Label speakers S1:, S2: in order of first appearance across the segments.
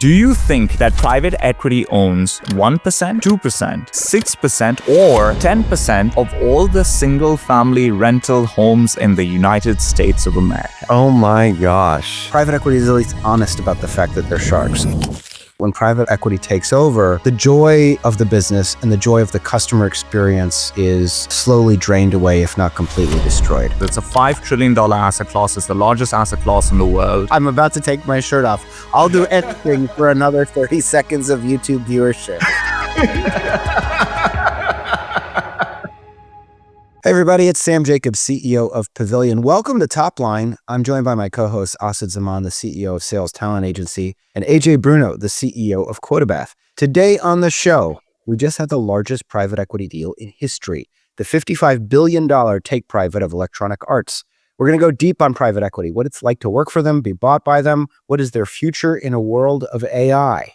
S1: Do you think that private equity owns 1%, 2%, 6%, or 10% of all the single-family rental homes in the United States of America?
S2: Oh my gosh.
S3: Private equity is at least honest about the fact that they're sharks. When private equity takes over, the joy of the business and the joy of the customer experience is slowly drained away, if not completely destroyed.
S1: It's a $5 trillion asset class. It's the largest asset class in the world.
S3: I'm about to take my shirt off. I'll do anything for another 30 seconds of YouTube viewership. Hey everybody, it's Sam Jacobs, CEO of Pavilion. Welcome to Top Line. I'm joined by my co-host Asad Zaman, the CEO of Sales Talent Agency, and AJ Bruno, the CEO of Quotabath. Today on the show, we just had the largest private equity deal in history, the $55 billion take private of Electronic Arts. We're going to go deep on private equity, what it's like to work for them, be bought by them, what is their future in a world of AI.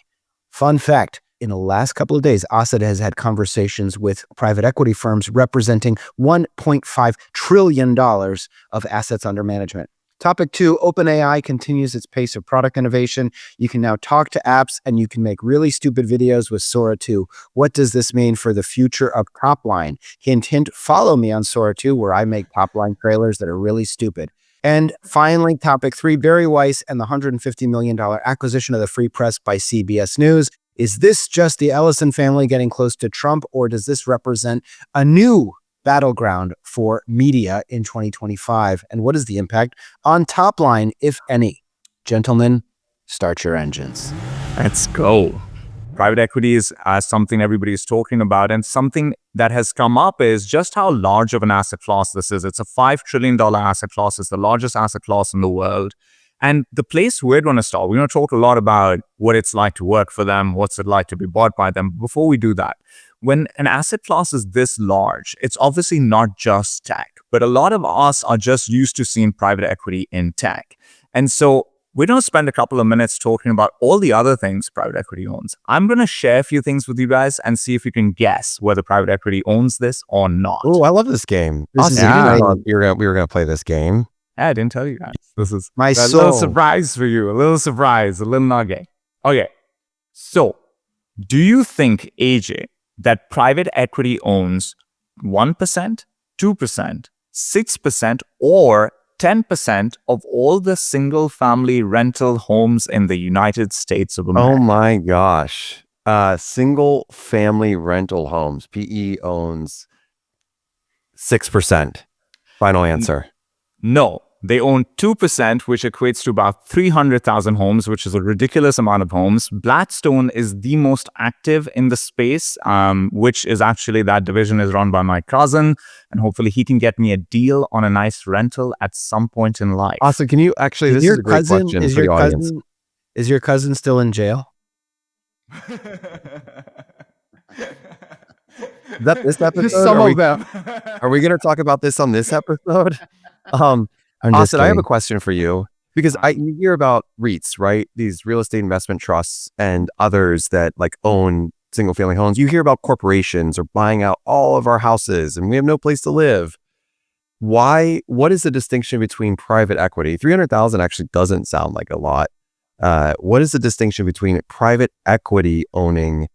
S3: Fun fact. In the last couple of days, Asad has had conversations with private equity firms representing $1.5 trillion of assets under management. Topic 2, OpenAI continues its pace of product innovation. You can now talk to apps and you can make really stupid videos with Sora 2. What does this mean for the future of Top Line? Hint, hint, follow me on Sora 2 where I make Top Line trailers that are really stupid. And finally, topic 3, Barry Weiss and the $150 million acquisition of the Free Press by CBS News. Is this just the Ellison family getting close to Trump, or does this represent a new battleground for media in 2025? And what is the impact on Top Line, if any? Gentlemen, start your engines.
S1: Let's go. Private equity is something everybody is talking about, and something that has come up is just how large of an asset class this is. It's a $5 trillion asset class. It's the largest asset class in the world. And the place we're going to start, we're going to talk a lot about what it's like to work for them, what's it like to be bought by them. Before we do that, when an asset class is this large, it's obviously not just tech, but a lot of us are just used to seeing private equity in tech. And so we're going to spend a couple of minutes talking about all the other things private equity owns. I'm going to share a few things with you guys and see if you can guess whether private equity owns this or not.
S2: Oh, I love this game. We were going to play this game.
S1: I didn't tell you guys. This is
S3: my
S1: a little surprise for you. A little surprise, a little nugget. Okay. So, do you think, AJ, that private equity owns 1%, 2%, 6%, or 10% of all the single-family rental homes in the United States of America?
S2: Oh my gosh. Single-family rental homes. PE owns 6%. Final answer.
S1: No, they own 2%, which equates to about 300,000 homes, which is a ridiculous amount of homes. Blackstone is the most active in the space, which is actually, that division is run by my cousin, and hopefully he can get me a deal on a nice rental at some point in life.
S2: Also, can you actually, this is a great question for the audience.
S3: Is your cousin still in jail?
S2: Is that this episode? Some of them. Are we going to talk about this on this episode? Asad, I have a question for you, because you hear about REITs, right? These real estate investment trusts and others that like own single family homes. You hear about corporations or buying out all of our houses and we have no place to live. Why? What is the distinction between private equity? 300,000 actually doesn't sound like a lot. What is the distinction between private equity owning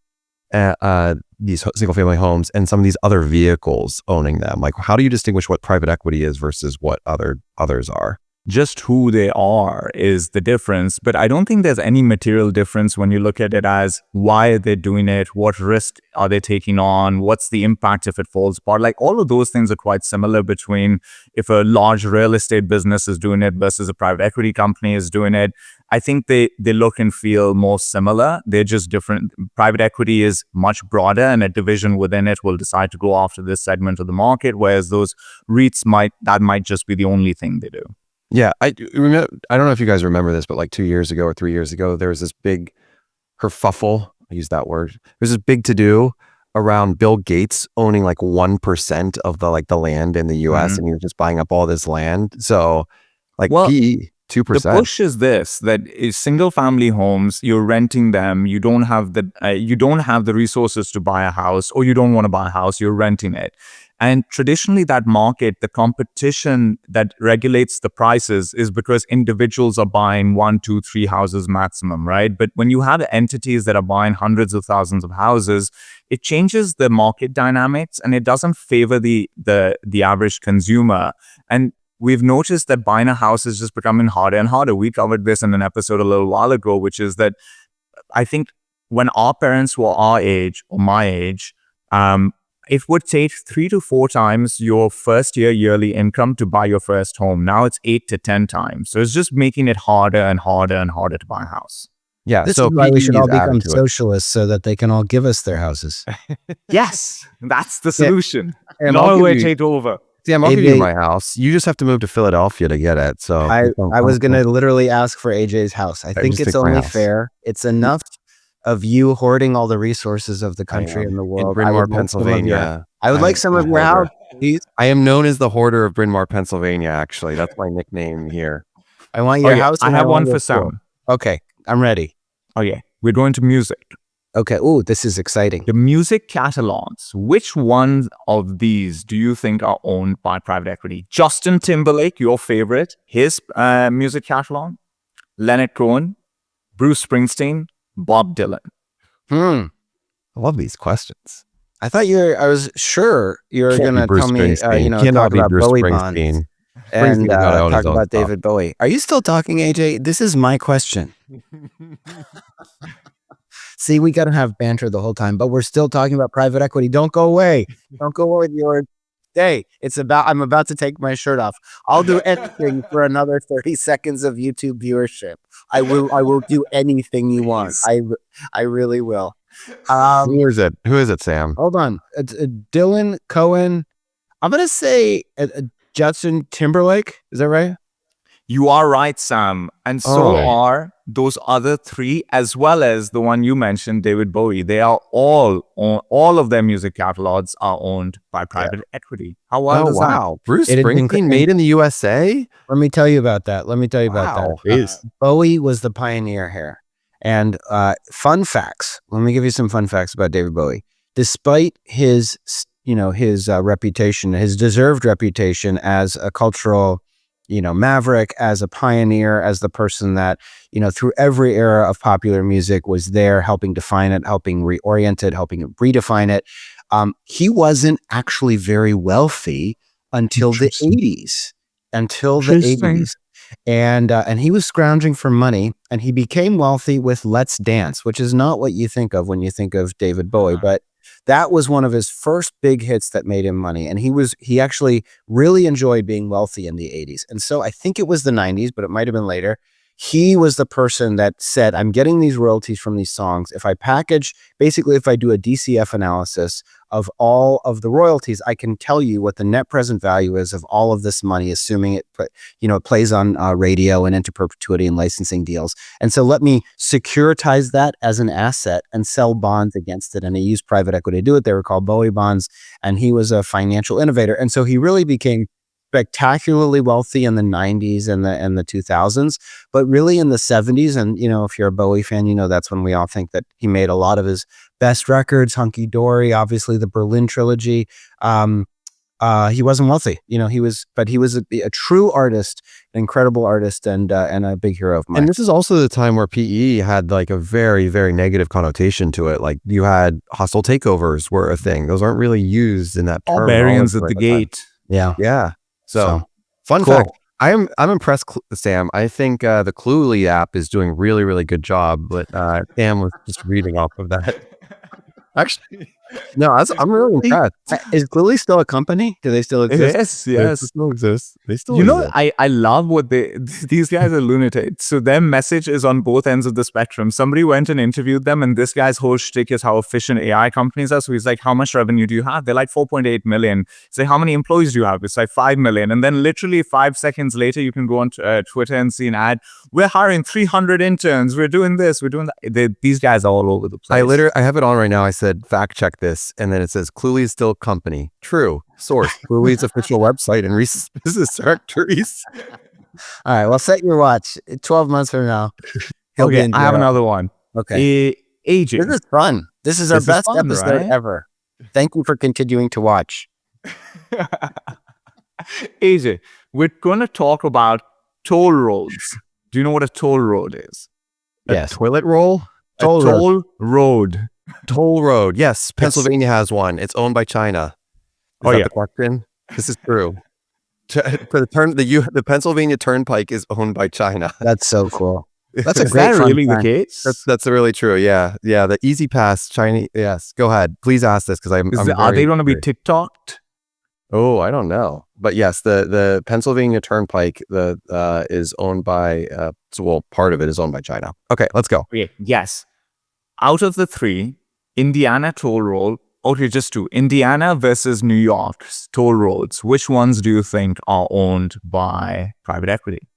S2: these single family homes and some of these other vehicles owning them? Like, how do you distinguish what private equity is versus what others are?
S1: Just who they are is the difference, but I don't think there's any material difference when you look at it as why are they doing it, what risk are they taking on, what's the impact if it falls apart. Like, all of those things are quite similar between if a large real estate business is doing it versus a private equity company is doing it. I think they look and feel more similar. They're just different. Private equity is much broader, and a division within it will decide to go after this segment of the market, whereas those REITs might just be the only thing they do.
S2: Yeah, I remember. I don't know if you guys remember this, but like 2 years ago or 3 years ago, there was this big kerfuffle. I use that word. There's this big to-do around Bill Gates owning like 1% of the land in the U.S. and you're just buying up all this land. So, like, PE 2%.
S1: The push is this: that is single-family homes. You're renting them. You don't have the resources to buy a house, or you don't want to buy a house. You're renting it. And traditionally, that market, the competition that regulates the prices is because individuals are buying 1, 2, 3 houses maximum, right? But when you have entities that are buying hundreds of thousands of houses, it changes the market dynamics and it doesn't favor the average consumer. And we've noticed that buying a house is just becoming harder and harder. We covered this in an episode a little while ago, which is that I think when our parents were our age or my age, it would take 3 to 4 times your first yearly income to buy your first home. Now it's 8 to 10 times. So it's just making it harder and harder and harder to buy a house.
S2: Yeah.
S3: This
S2: so
S3: is why we should
S2: PE
S3: all
S2: is added
S3: become
S2: to it.
S3: socialists so that they can all give us their houses.
S1: Yes, that's the solution.
S2: And I'll give
S1: Norway
S2: you-
S1: take over.
S2: Sam, I'll give
S3: AJ
S2: you my house. You just have to move to Philadelphia to get it. So
S3: I was going to literally ask for AJ's house. I think
S2: just
S3: it's
S2: take my
S3: only
S2: house.
S3: fair. It's enough of you hoarding all the resources of the country and the
S2: in
S3: world.
S2: Bryn Mawr, Pennsylvania.
S3: I would like some of your house, please.
S2: I am known as the hoarder of Bryn Mawr, Pennsylvania. Actually, that's my nickname here.
S3: I want your house.
S1: I
S3: and
S1: have one
S3: want
S1: for
S3: your
S1: Sam.
S3: pool. Okay, I'm ready.
S1: Oh yeah, we're going to music.
S3: Okay. Ooh, this is exciting.
S1: The music catalogs, which ones of these do you think are owned by private equity? Justin Timberlake, your favorite, his music catalog, Leonard Cohen, Bruce Springsteen, Bob Dylan.
S2: I love these questions.
S3: I thought I was sure you were going to tell me,
S2: Cannot
S3: talk
S2: be
S3: about
S2: Bruce
S3: Bowie
S2: Springsteen.
S3: bonds and
S2: Springsteen's gotta own his
S3: talk
S2: own
S3: about
S2: stuff.
S3: David Bowie. Are you still talking, AJ? This is my question. See, we got to have banter the whole time, but we're still talking about private equity. Don't go away. Don't go away with your day. I'm about to take my shirt off. I'll do anything for another 30 seconds of YouTube viewership. I will do anything you want. I really will.
S2: Who is it, Sam?
S3: Hold on. It's Dylan Cohen. I'm going to say Justin Timberlake. Is that right?
S1: You are right, Sam. And so are those other 3, as well as the one you mentioned, David Bowie. They are all of their music catalogs are owned by private equity. How wild is that?
S2: Bruce Springsteen made in the USA?
S3: Let me tell you about that. Bowie was the pioneer here. And fun facts. Let me give you some fun facts about David Bowie. Despite his reputation, his deserved reputation as a cultural maverick, as a pioneer, as the person that, through every era of popular music was there helping define it, helping reorient it, helping redefine it. He wasn't actually very wealthy until the 80s. And he was scrounging for money, and he became wealthy with Let's Dance, which is not what you think of when you think of David Bowie, but that was one of his first big hits that made him money. And he actually really enjoyed being wealthy in the 80s. And so I think it was the 90s, but it might have been later. He was the person that said, I'm getting these royalties from these songs. If I do a DCF analysis of all of the royalties, I can tell you what the net present value is of all of this money, assuming it plays on radio and into perpetuity and licensing deals. And so let me securitize that as an asset and sell bonds against it. And he used private equity to do it. They were called Bowie bonds, and he was a financial innovator. And so he really became spectacularly wealthy in the 90s and the 2000s, but really in the 70s. And, if you're a Bowie fan, that's when we all think that he made a lot of his best records, Hunky Dory, obviously the Berlin trilogy. He wasn't wealthy, he was a true artist, an incredible artist, and a big hero of mine.
S2: And this is also the time where PE had like a very, very negative connotation to it. Like you had hostile takeovers were a thing. Those aren't really used in that term.
S1: Barbarians at the gate.
S2: Yeah. So fun
S3: cool.
S2: fact. I'm impressed, Sam. I think the Cluely app is doing really, really good job. But Sam was just reading off of that. Actually, no, I'm really impressed.
S3: Is Cluely still a company? Do they still exist?
S1: Yes.
S2: They still exist. They still exist.
S1: I love what these guys are lunatics. So their message is on both ends of the spectrum. Somebody went and interviewed them, and this guy's whole shtick is how efficient AI companies are. So he's like, how much revenue do you have? They're like 4.8 million. Say, how many employees do you have? It's like 5 million. And then literally 5 seconds later, you can go on Twitter and see an ad. We're hiring 300 interns. We're doing this. We're doing that. These guys are all over the place.
S2: I have it on right now. I said, fact check this. And then it says, Cluely is still a company. True. Source, Cluely's official website and recent business directories.
S3: All right. Well, set your watch. 12 months from now.
S1: Okay, I have another one.
S3: Okay.
S1: Aging.
S3: This is fun. This is our best episode ever. Thank you for continuing to watch.
S1: AJ, we're going to talk about toll roads. Do you know what a toll road is?
S2: Yes. A toilet roll?
S1: Toll road.
S2: Toll road. Yes. Pennsylvania has one. It's owned by China. Is that the question? This is true. For the Pennsylvania Turnpike is owned by China.
S3: That's so cool. That's a
S1: Is
S3: great
S1: that
S3: fun
S1: really the
S3: fact.
S1: case?
S2: That's really true. Yeah. Yeah. The Easy Pass Chinese. Yes. Go ahead. Please ask this because
S1: Are they going to be TikToked?
S2: Oh, I don't know. But yes, the Pennsylvania Turnpike is owned by part of it is owned by China. Okay, let's go.
S1: Okay, yes. Out of the three, Indiana toll road, okay, just two. Indiana versus New York's toll roads. Which ones do you think are owned by private equity?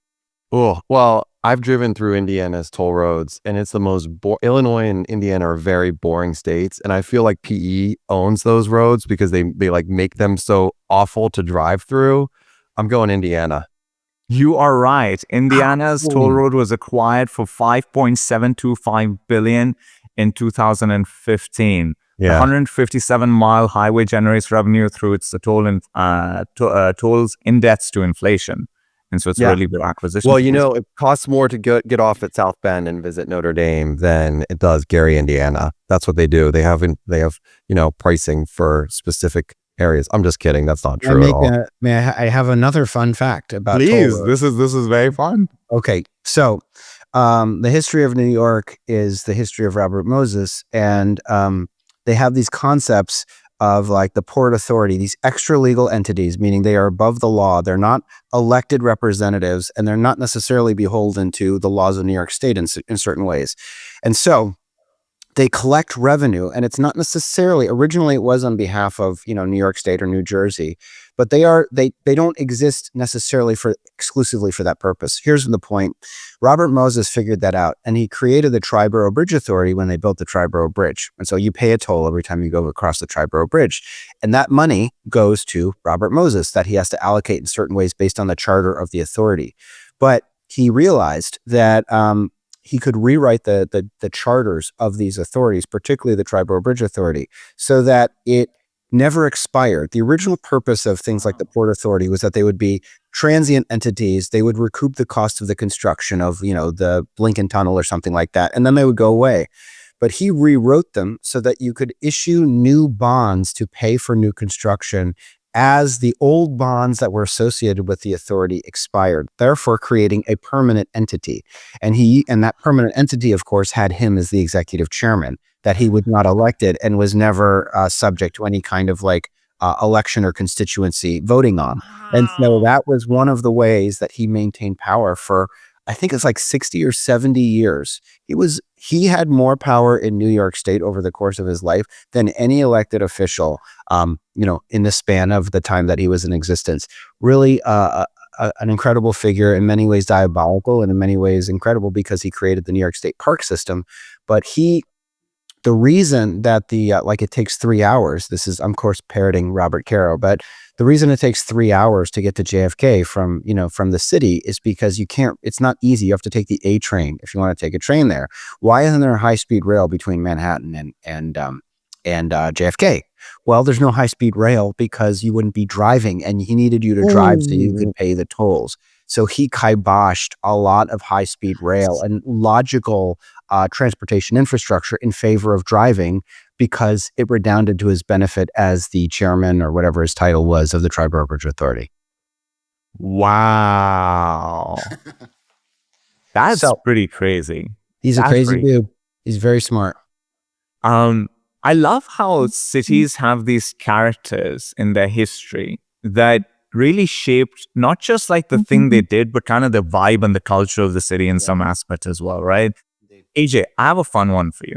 S2: Oh, well, I've driven through Indiana's toll roads, and it's the most Illinois and Indiana are very boring states, and I feel like PE owns those roads because they like make them so awful to drive through. I'm going Indiana.
S1: You are right. Indiana's toll road was acquired for $5.725 billion in 2015.
S2: Yeah.
S1: The 157-mile highway generates revenue through its tolls indexed to inflation. And so it's a really good acquisition.
S2: Well, it costs more to get off at South Bend and visit Notre Dame than it does Gary, Indiana. That's what they do. They have pricing for specific areas. I'm just kidding. That's not true at all.
S3: I have another fun fact about
S1: Please,
S3: toll roads.
S1: this is very fun.
S3: Okay, so the history of New York is the history of Robert Moses, and they have these concepts of like the Port Authority, these extra legal entities, meaning they are above the law. They're not elected representatives, and they're not necessarily beholden to the laws of New York State in certain ways. And so they collect revenue, and it's not necessarily, originally it was on behalf of, New York State or New Jersey, but they don't exist necessarily exclusively for that purpose. Here's the point. Robert Moses figured that out, and he created the Triborough Bridge Authority when they built the Triborough Bridge. And so you pay a toll every time you go across the Triborough Bridge. And that money goes to Robert Moses that he has to allocate in certain ways based on the charter of the authority. But he realized that he could rewrite the charters of these authorities, particularly the Triborough Bridge Authority, so that it never expired. The original purpose of things like the Port Authority was that they would be transient entities. They would recoup the cost of the construction of, the Lincoln Tunnel or something like that, and then they would go away. But he rewrote them so that you could issue new bonds to pay for new construction as the old bonds that were associated with the authority expired, therefore creating a permanent entity. And that permanent entity, of course, had him as the executive chairman, that he was not elected and was never subject to any kind of election or constituency voting on. And so that was one of the ways that he maintained power for, I think it's like 60 or 70 years. He had more power in New York State over the course of his life than any elected official, in the span of the time that he was in existence. Really an incredible figure, in many ways diabolical, and in many ways incredible because he created the New York State park system. But the reason that it takes 3 hours, I'm of course parroting Robert Caro, but the reason it takes 3 hours to get to JFK from the city is because it's not easy. You have to take the A train if you want to take a train there. Why isn't there a high-speed rail between Manhattan and JFK? Well, there's no high-speed rail because you wouldn't be driving, and he needed you to drive so you could pay the tolls. So he kiboshed a lot of high-speed rail and logical transportation infrastructure in favor of driving because it redounded to his benefit as the chairman or whatever his title was of the Triborough Bridge Authority.
S1: Wow. That's pretty crazy.
S3: He's a crazy dude. He's very smart.
S1: I love how cities have these characters in their history that really shaped not just the thing they did, but kind of the vibe and the culture of the city in some aspect as well, right? AJ, I have a fun one for you.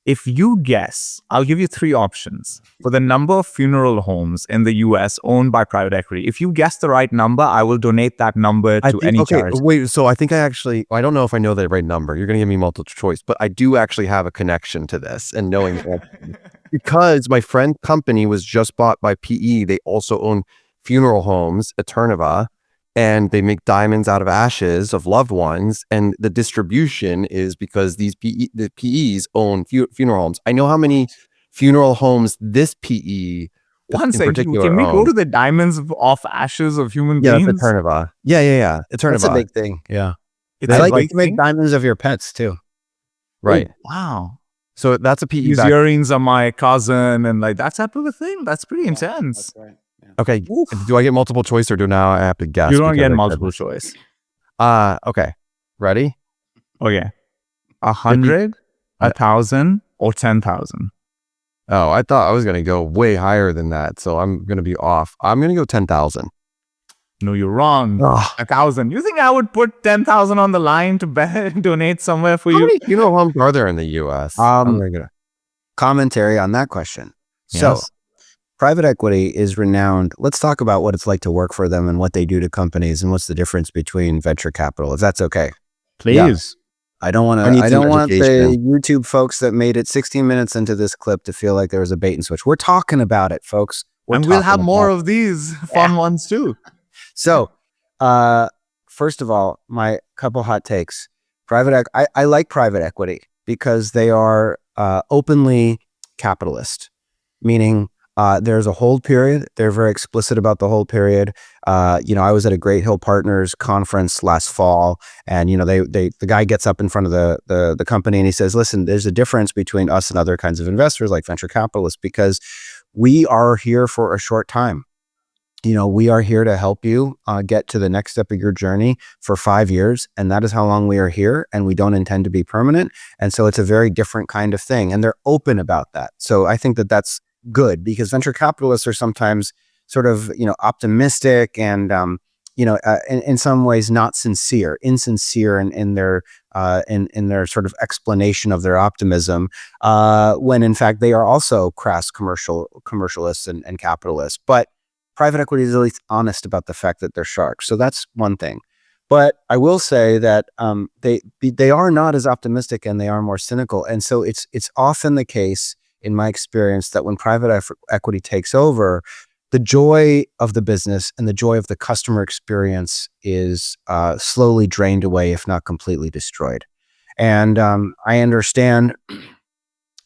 S1: If you guess, I'll give you 3 options for the number of funeral homes in the US owned by private equity. If you guess the right number, I will donate that number to any charity.
S2: Wait, so I think I don't know if I know the right number. You're going to give me multiple choice, but I do actually have a connection to this and knowing that because my friend's company was just bought by PE. They also own funeral homes, Eternova, and they make diamonds out of ashes of loved ones. And the distribution is because the PEs own funeral homes. I know how many funeral homes this PE
S1: One
S2: in
S1: second,
S2: particular
S1: can we go
S2: own.
S1: to the diamonds of ashes of human
S2: Yeah, that's
S1: beings?
S2: Eternova. Yeah. Eternova.
S3: That's a big thing. Yeah.
S1: It's
S3: I
S1: a
S3: like
S1: big
S3: to make
S1: thing.
S3: diamonds of your pets too.
S2: Right.
S1: Oh, wow.
S2: So that's a PE
S1: These
S2: back.
S1: earrings are my cousin, and like that type of a thing. That's pretty intense.
S3: Right. Yeah.
S2: Okay.
S1: Oof.
S2: Do I get multiple choice or do now I have to guess?
S1: You don't
S2: because
S1: get
S2: I said
S1: multiple
S2: this?
S1: choice.
S2: Okay. Ready?
S1: Okay. 100, 1,000, or 10,000.
S2: Oh, I thought I was going to go way higher than that. So I'm going to be off. I'm going to go 10,000.
S1: No, you're wrong. 1,000. You think I would put 10,000 on the line to donate somewhere for you?
S2: You know homes are there in the U.S.? I'm gonna
S3: Commentary on that question. So
S1: Yes.
S3: private equity is renowned. Let's talk about what it's like to work for them and what they do to companies and what's the difference between venture capital, if that's okay.
S1: Please.
S3: I don't want
S2: I need
S3: to. I
S2: some
S3: don't want the
S2: education.
S3: YouTube folks that made it 16 minutes into this clip to feel like there was a bait and switch. We're talking about it, folks.
S1: And we'll have more of these fun ones too.
S3: So, first of all, my couple hot takes. I like private equity because they are openly capitalist, meaning there's a hold period. They're very explicit about the hold period. I was at a Great Hill Partners conference last fall, and the guy gets up in front of the company and he says, "Listen, there's a difference between us and other kinds of investors like venture capitalists because we are here for a short time. We are here to help you get to the next step of your journey for 5 years. And that is how long we are here. And we don't intend to be permanent. And so it's a very different kind of thing. And they're open about that. So I think that that's good because venture capitalists are sometimes sort of, optimistic and, in some ways not insincere in their sort of explanation of their optimism, when in fact they are also crass commercialists and capitalists. But private equity is at least honest about the fact that they're sharks. So that's one thing. But I will say that they are not as optimistic and they are more cynical. And so it's often the case in my experience that when private equity takes over, the joy of the business and the joy of the customer experience is slowly drained away, if not completely destroyed. And I understand.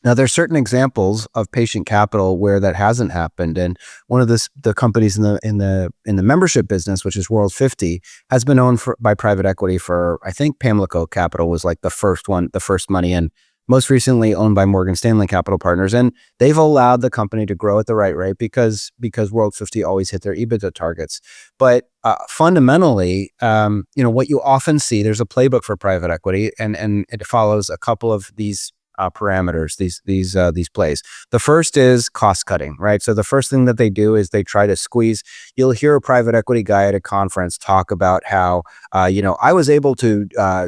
S3: Now, there's certain examples of patient capital where that hasn't happened, and one of the companies in the membership business, which is World 50, has been owned by private equity for, I think Pamlico Capital was like the first money in. Most recently owned by Morgan Stanley Capital Partners, and they've allowed the company to grow at the right rate because World 50 always hit their EBITDA targets. But fundamentally, what you often see, there's a playbook for private equity, and it follows a couple of these parameters, these plays. The first is cost cutting, right? So the first thing that they do is they try to squeeze. You'll hear a private equity guy at a conference talk about how, I was able to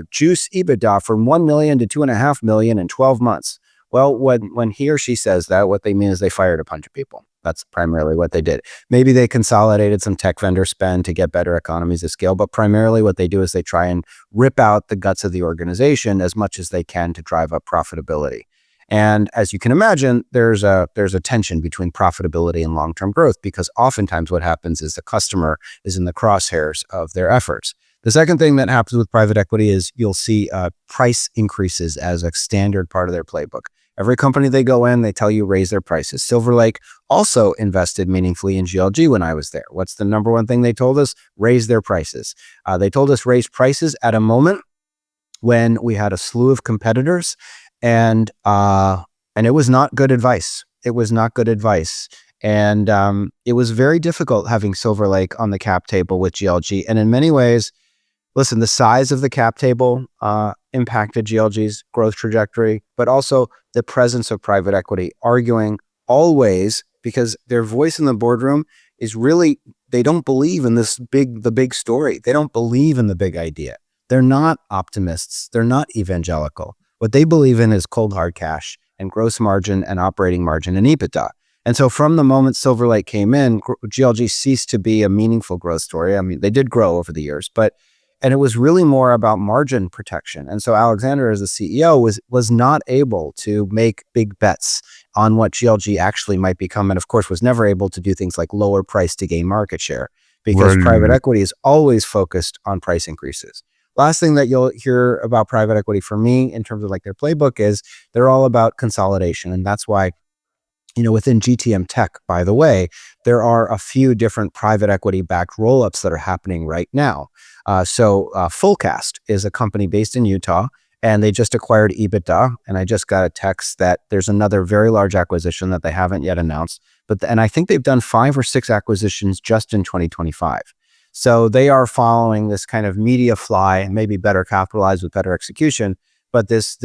S3: juice EBITDA from 1 million to 2.5 million in 12 months. Well, when he or she says that, what they mean is they fired a bunch of people. That's primarily what they did. Maybe they consolidated some tech vendor spend to get better economies of scale, but primarily what they do is they try and rip out the guts of the organization as much as they can to drive up profitability. And as you can imagine, there's a tension between profitability and long-term growth because oftentimes what happens is the customer is in the crosshairs of their efforts. The second thing that happens with private equity is you'll see price increases as a standard part of their playbook. Every company they go in, they tell you raise their prices. Silver Lake also invested meaningfully in GLG when I was there. What's the number one thing they told us? Raise their prices. They told us raise prices at a moment when we had a slew of competitors, and it was not good advice. It was not good advice. And it was very difficult having Silver Lake on the cap table with GLG. And in many ways, listen, the size of the cap table impacted GLG's growth trajectory, but also the presence of private equity arguing always, because their voice in the boardroom is really, they don't believe in the big story. They don't believe in the big idea. They're not optimists. They're not evangelical. What they believe in is cold hard cash and gross margin and operating margin and EBITDA. And so from the moment Silver Lake came in, GLG ceased to be a meaningful growth story. I mean, they did grow over the years, and it was really more about margin protection. And so Alexander, as the CEO, was not able to make big bets on what GLG actually might become. And of course, was never able to do things like lower price to gain market share because private equity is always focused on price increases. Last thing that you'll hear about private equity from me in terms of like their playbook is they're all about consolidation. And that's why within GTM Tech, by the way, there are a few different private equity-backed roll-ups that are happening right now. Fullcast is a company based in Utah, and they just acquired EBITDA. And I just got a text that there's another very large acquisition that they haven't yet announced. And I think they've done 5 or 6 acquisitions just in 2025. So they are following this kind of media fly, maybe better capitalized with better execution. But this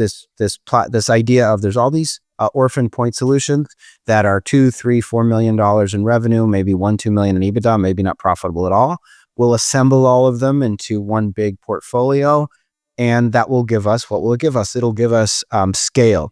S3: idea of there's all these orphan point solutions that are $2, $3, $4 million in revenue, maybe $1-2 million in EBITDA, maybe not profitable at all. We'll assemble all of them into one big portfolio, and that will give us, what will it give us? It'll give us scale,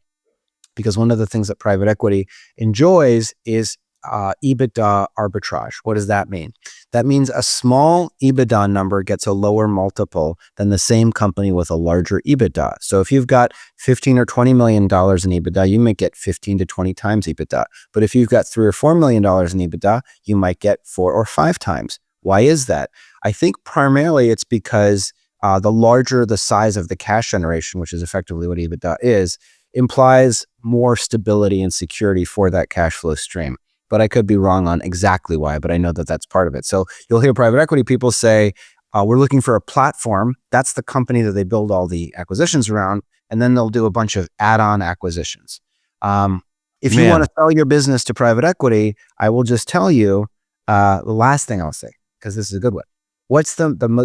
S3: because one of the things that private equity enjoys is EBITDA arbitrage. What does that mean? That means a small EBITDA number gets a lower multiple than the same company with a larger EBITDA. So if you've got $15 or $20 million in EBITDA, you might get 15 to 20 times EBITDA. But if you've got $3 or $4 million in EBITDA, you might get 4 or 5 times. Why is that? I think primarily it's because the larger the size of the cash generation, which is effectively what EBITDA is, implies more stability and security for that cash flow stream. But I could be wrong on exactly why, but I know that that's part of it. So you'll hear private equity people say, we're looking for a platform. That's the company that they build all the acquisitions around, and then they'll do a bunch of add-on acquisitions. If you want to sell your business to private equity, I will just tell you the last thing I'll say, because this is a good one.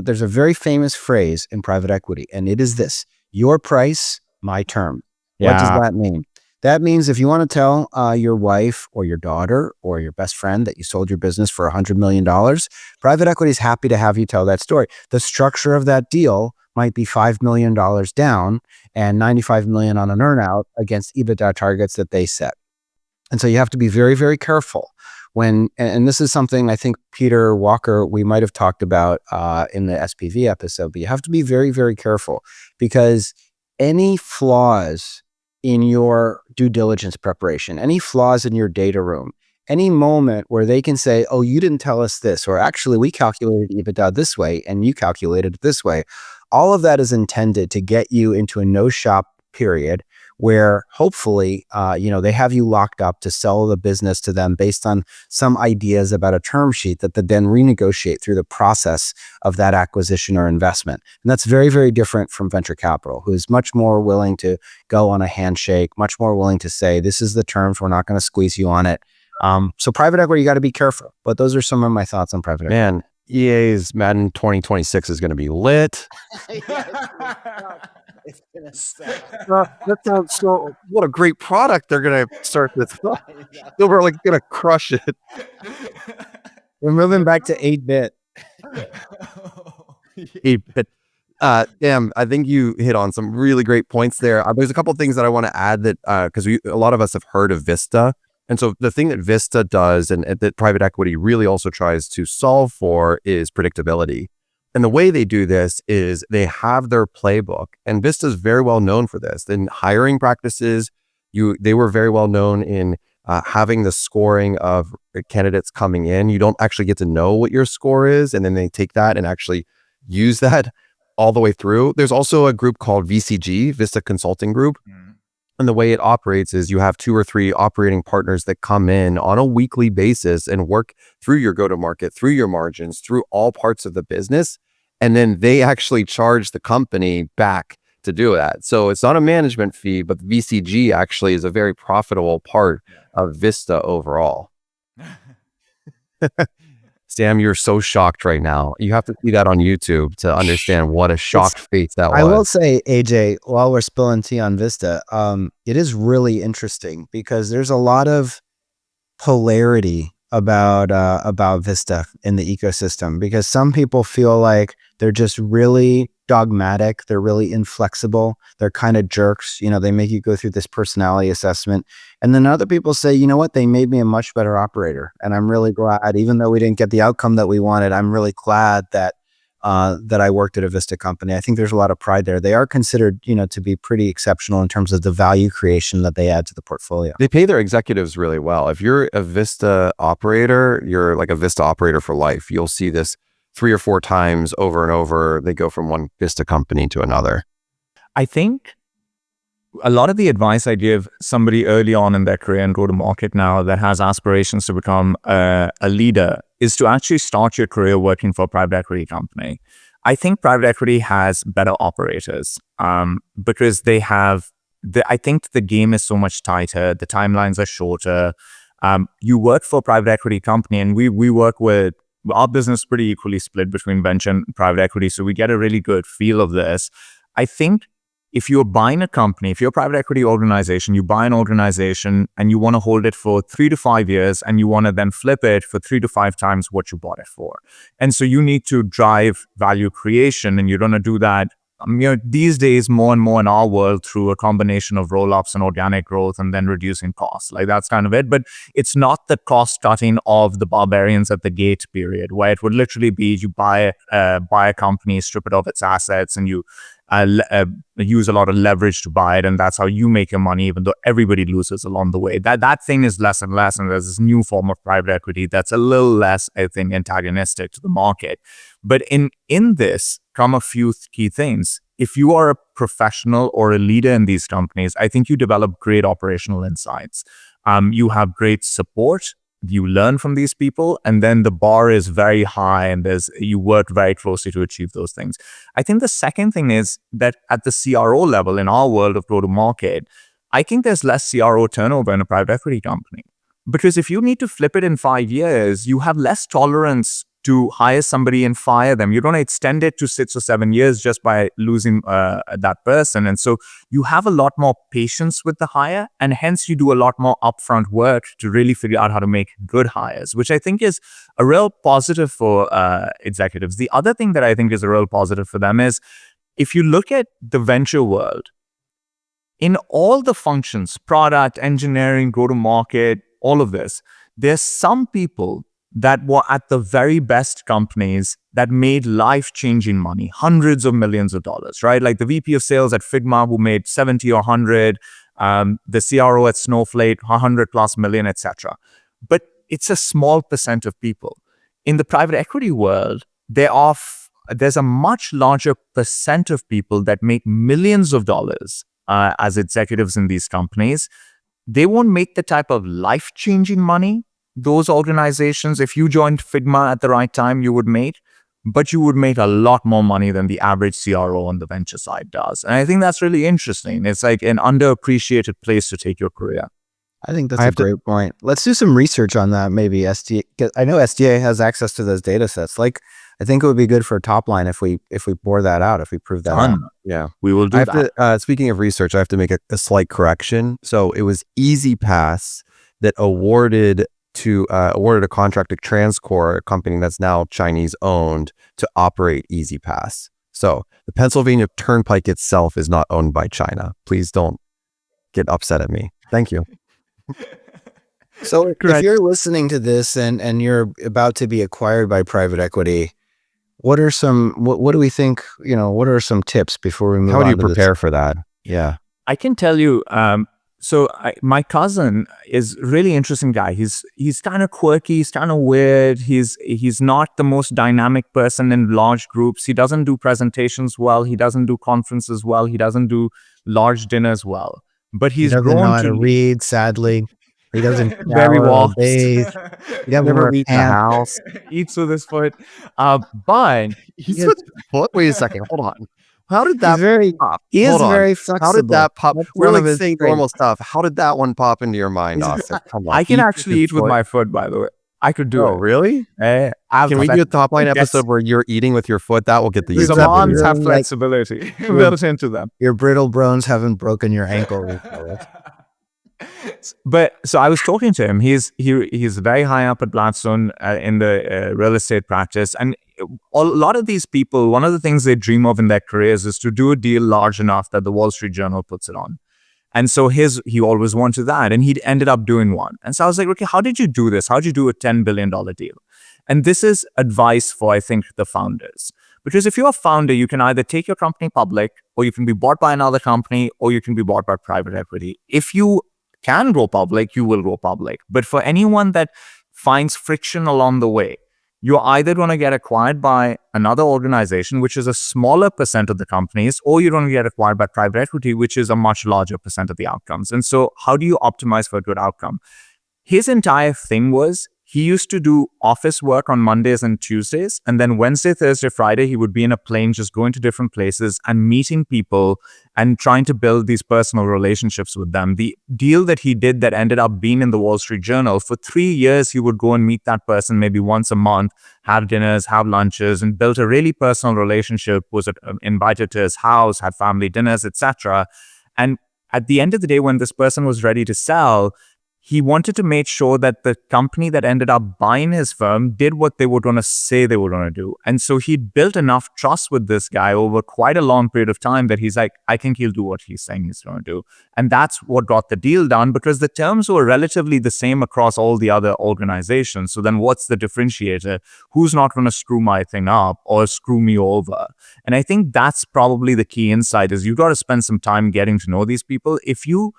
S3: There's a very famous phrase in private equity, and it is this: your price, my term. What does that mean? That means if you want to tell your wife or your daughter or your best friend that you sold your business for $100 million, private equity is happy to have you tell that story. The structure of that deal might be $5 million down and $95 million on an earnout against EBITDA targets that they set. And so you have to be very, very careful and this is something I think Peter Walker, we might have talked about in the SPV episode, but you have to be very, very careful, because any flaws in your due diligence preparation, any flaws in your data room, any moment where they can say, oh, you didn't tell us this, or actually we calculated EBITDA this way and you calculated it this way. All of that is intended to get you into a no shop period where hopefully, they have you locked up to sell the business to them based on some ideas about a term sheet that they then renegotiate through the process of that acquisition or investment. And that's very, very different from venture capital, who is much more willing to go on a handshake, much more willing to say, this is the terms, we're not going to squeeze you on it. So private equity, you got to be careful. But those are some of my thoughts on private equity.
S2: Man, EA's Madden 2026 is going to be lit.
S3: It's gonna suck.
S2: That sounds so. What a great product they're gonna start with. They're like gonna crush it.
S3: We're moving back to 8-bit.
S2: 8-bit. Damn, I think you hit on some really great points there. There's a couple of things that I want to add that because a lot of us have heard of Vista, and so the thing that Vista does and that private equity really also tries to solve for is predictability. And the way they do this is they have their playbook, and Vista is very well known for this. In hiring practices, they were very well known in having the scoring of candidates coming in. You don't actually get to know what your score is, and then they take that and actually use that all the way through. There's also a group called VCG, Vista Consulting Group. And the way it operates is you have 2 or 3 operating partners that come in on a weekly basis and work through your go-to-market, through your margins, through all parts of the business. And then they actually charge the company back to do that. So it's not a management fee, but VCG actually is a very profitable part of Vista overall. Sam, you're so shocked right now. You have to see that on YouTube to understand what a shocked face that was.
S3: I will say, AJ, while we're spilling tea on Vista, it is really interesting because there's a lot of polarity about Vista in the ecosystem, because some people feel like they're just really dogmatic, they're really inflexible, they're kind of jerks, they make you go through this personality assessment. And then other people say, you know what, they made me a much better operator. And I'm really glad, even though we didn't get the outcome that we wanted, I'm really glad that I worked at a Vista company. I think there's a lot of pride there. They are considered, to be pretty exceptional in terms of the value creation that they add to the portfolio.
S2: They pay their executives really well. If you're a Vista operator, you're like a Vista operator for life. You'll see this 3 or 4 times over and over. They go from one Vista company to another.
S1: I think a lot of the advice I give somebody early on in their career and go to market now that has aspirations to become a leader is to actually start your career working for a private equity company. I think private equity has better operators because they have, I think the game is so much tighter. The timelines are shorter. You work for a private equity company, and we work with our business pretty equally split between venture and private equity. So we get a really good feel of this. I think if you're buying a company, if you're a private equity organization, you buy an organization and you want to hold it for 3 to 5 years and you want to then flip it for 3 to 5 times what you bought it for. And so you need to drive value creation, and you're going to do that these days more and more in our world through a combination of roll-ups and organic growth and then reducing costs. Like that's kind of it. But it's not the cost cutting of the barbarians at the gate period, where it would literally be you buy a company, strip it of its assets, and you use a lot of leverage to buy it, and that's how you make your money, even though everybody loses along the way. That thing is less and less, and there's this new form of private equity that's a little less, I think, antagonistic to the market. But in this come a few key things. If you are a professional or a leader in these companies, I think you develop great operational insights. You have great support. You learn from these people, and then the bar is very high, and you work very closely to achieve those things. I think the second thing is that at the CRO level in our world of go-to-market, I think there's less CRO turnover in a private equity company. Because if you need to flip it in 5 years, you have less tolerance to hire somebody and fire them. You don't extend it to 6 or 7 years just by losing that person. And so you have a lot more patience with the hire, and hence you do a lot more upfront work to really figure out how to make good hires, which I think is a real positive for executives. The other thing that I think is a real positive for them is if you look at the venture world, in all the functions, product, engineering, go-to-market, all of this, there's some people that were at the very best companies that made life-changing money, hundreds of millions of dollars, right? Like the VP of sales at Figma who made 70 or 100, the CRO at Snowflake, 100 plus million, etc. But it's a small percent of people. In the private equity world, there's a much larger percent of people that make millions of dollars as executives in these companies. They won't make the type of life-changing money those organizations, if you joined Figma at the right time, you would make, but you would make a lot more money than the average CRO on the venture side does. And I think that's really interesting. It's like an underappreciated place to take your career.
S3: I think that's a great point. Let's do some research on that, maybe SDA. I know SDA has access to those data sets. Like, I think it would be good for top line if we bore that out, if we prove that out.
S2: Yeah,
S1: we will do that.
S2: Speaking of research, I have to make a slight correction. So it was EasyPass that awarded a contract to TransCore, a company that's now Chinese owned, to operate EasyPass. So the Pennsylvania Turnpike itself is not owned by China. Please don't get upset at me. Thank you.
S3: So if you're listening to this and you're about to be acquired by private equity, what are some, what do we think, what are some tips before we move on?
S2: How do you prepare for that? Yeah.
S1: I can tell you, my cousin is a really interesting guy. He's kind of quirky. He's kind of weird. He's not the most dynamic person in large groups. He doesn't do presentations well. He doesn't do conferences well. He doesn't do large dinners well. But he doesn't know
S3: how to read, sadly. He doesn't
S1: very well.
S3: He
S2: never eats the house.
S1: Eats with his foot. But
S2: eats with his foot? Wait a second. Hold on. How did that pop?
S3: He is very flexible.
S2: How did that pop? We're like saying normal stuff. How did that one pop into your mind, Austin? Come on.
S1: I can actually eat with my foot, by the way. I could do it.
S2: Oh, really?
S1: Can
S2: we do a top line episode where you're eating with your foot? That will get the
S1: user. Moms have flexibility built into them.
S3: Your brittle bones haven't broken your ankle.
S1: But so I was talking to him. He's very high up at Blackstone in the real estate practice, and a lot of these people, one of the things they dream of in their careers is to do a deal large enough that the Wall Street Journal puts it on. And so he always wanted that, and he ended up doing one. And so I was like, okay, how did you do this? How did you do a $10 billion deal? And this is advice for, I think, the founders. Because if you're a founder, you can either take your company public, or you can be bought by another company, or you can be bought by private equity. If you can go public, you will go public. But for anyone that finds friction along the way, you're either going to get acquired by another organization, which is a smaller percent of the companies, or you're going to get acquired by private equity, which is a much larger percent of the outcomes. And so how do you optimize for a good outcome? His entire thing was he used to do office work on Mondays and Tuesdays. And then Wednesday, Thursday, Friday, he would be in a plane, just going to different places and meeting people and trying to build these personal relationships with them. The deal that he did that ended up being in the Wall Street Journal, for 3 years, he would go and meet that person maybe once a month, have dinners, have lunches, and built a really personal relationship, was invited to his house, had family dinners, etc. And at the end of the day, when this person was ready to sell, he wanted to make sure that the company that ended up buying his firm did what they were going to say they were going to do. And so he built enough trust with this guy over quite a long period of time that he's like, I think he'll do what he's saying he's going to do. And that's what got the deal done, because the terms were relatively the same across all the other organizations. So then what's the differentiator? Who's not going to screw my thing up or screw me over? And I think that's probably the key insight, is you got to spend some time getting to know these people. If you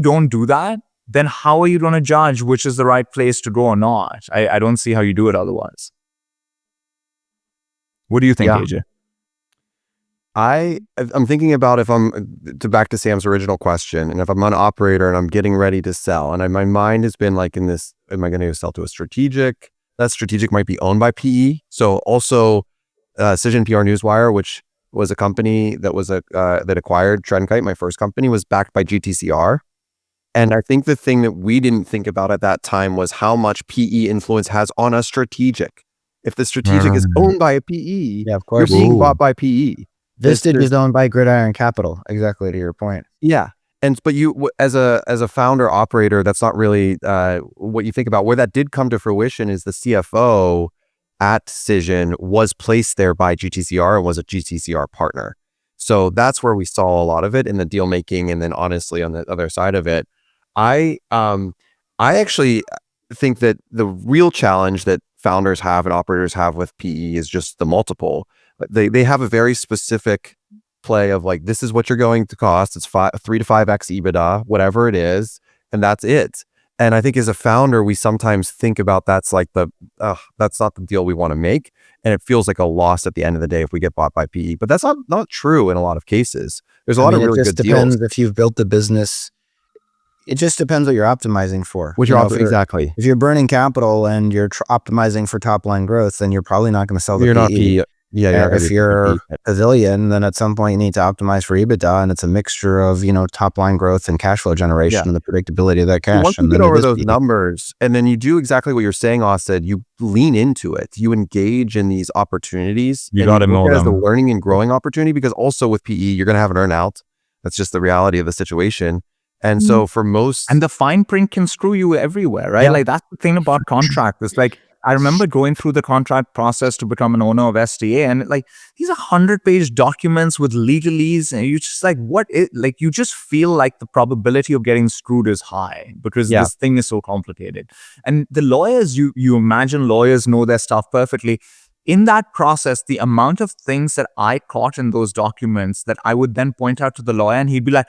S1: don't do that, then how are you going to judge which is the right place to go or not? I don't see how you do it otherwise. What do you think, AJ?
S2: I'm thinking about, if I'm back to Sam's original question, and if I'm an operator and I'm getting ready to sell, and my mind has been like in this, am I going to sell to a strategic? That strategic might be owned by PE. So also Cision PR Newswire, which was a company that was that acquired Trendkite, my first company, was backed by GTCR. And I think the thing that we didn't think about at that time was how much PE influence has on a strategic. If the strategic is owned by a PE,
S3: of course,
S2: you're being bought by PE.
S3: Vista is owned by Gridiron Capital, exactly to your point.
S2: Yeah. But you, as a founder operator, that's not really what you think about. Where that did come to fruition is the CFO at Cision was placed there by GTCR and was a GTCR partner. So that's where we saw a lot of it in the deal making. And then honestly, on the other side of it, I actually think that the real challenge that founders have and operators have with PE is just the multiple. They have a very specific play of like, this is what you're going to cost. It's 3 to 5x EBITDA, whatever it is, and that's it. And I think as a founder, we sometimes think about that's like that's not the deal we want to make, and it feels like a loss at the end of the day if we get bought by PE. But that's not true in a lot of cases. There's a lot of really good deals.
S3: It just depends if you've built the business. It just depends what you're optimizing for.
S2: Exactly.
S3: If you're burning capital and you're optimizing for top line growth, then you're probably not going to sell the PE.
S2: Not PE. Yeah.
S3: If you're Pavilion, then at some point you need to optimize for EBITDA, and it's a mixture of, top line growth and cash flow generation and the predictability of that cash.
S2: Once you get over those numbers, and then you do exactly what you're saying, Austin, you lean into it. You engage in these opportunities.
S1: You got to know them
S2: as the learning and growing opportunity, because also with PE, you're going to have an earn out. That's just the reality of the situation. And so for most...
S1: And the fine print can screw you everywhere, right? Yeah. Like that's the thing about contract. It's like, I remember going through the contract process to become an owner of SDA, and like these are 100-page documents with legalese, and you just like, you just feel like the probability of getting screwed is high because this thing is so complicated. And the lawyers, you imagine lawyers know their stuff perfectly. In that process, the amount of things that I caught in those documents that I would then point out to the lawyer, and he'd be like,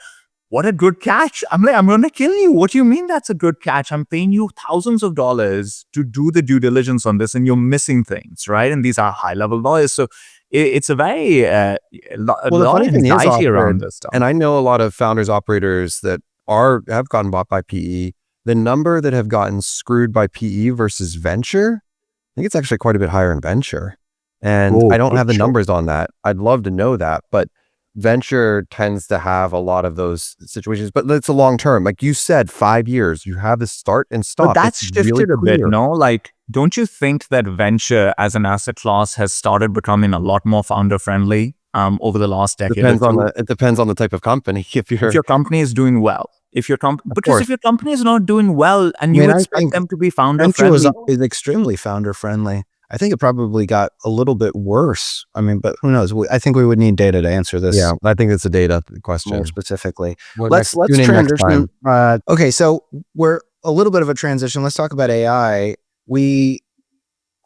S1: what a good catch. I'm like, I'm going to kill you. What do you mean that's a good catch? I'm paying you thousands of dollars to do the due diligence on this, and you're missing things, right? And these are high-level lawyers. So it's a very a lot of anxiety around this stuff.
S2: And I know a lot of founders, operators that have gotten bought by PE. The number that have gotten screwed by PE versus venture, I think it's actually quite a bit higher in venture. And I don't have the numbers on that. I'd love to know that, but venture tends to have a lot of those situations, but it's a long term. Like you said, 5 years, you have this start and stop.
S1: But that's shifted a bit, no? Like, don't you think that venture as an asset class has started becoming a lot more founder friendly over the last decade?
S2: It depends on the type of company. If your
S1: company is doing well, if your company is not doing well, and you expect them to be founder friendly,
S3: venture was extremely founder friendly. I think it probably got a little bit worse. I mean, but who knows? I think we would need data to answer this.
S2: Yeah, I think it's a data question
S3: more specifically. Let's transition. Okay, so we're a little bit of a transition. Let's talk about AI.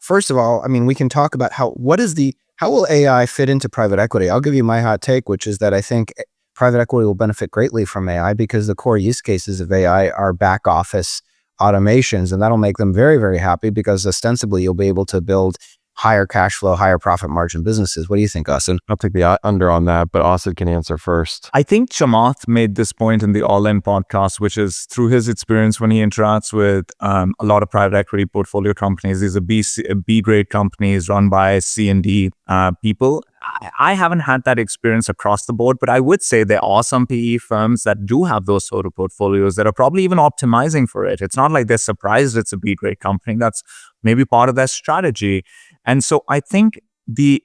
S3: First of all, I mean, we can talk about how will AI fit into private equity? I'll give you my hot take, which is that I think private equity will benefit greatly from AI because the core use cases of AI are back office automations, and that'll make them very, very happy because ostensibly you'll be able to build higher cash flow, higher profit margin businesses. What do you think, Austin?
S2: I'll take the under on that, but Austin can answer first.
S1: I think Chamath made this point in the All In podcast, which is through his experience when he interacts with a lot of private equity portfolio companies. These are B grade companies run by C and D people. I haven't had that experience across the board, but I would say there are some PE firms that do have those sort of portfolios that are probably even optimizing for it. It's not like they're surprised it's a B grade company. That's maybe part of their strategy. And so I think the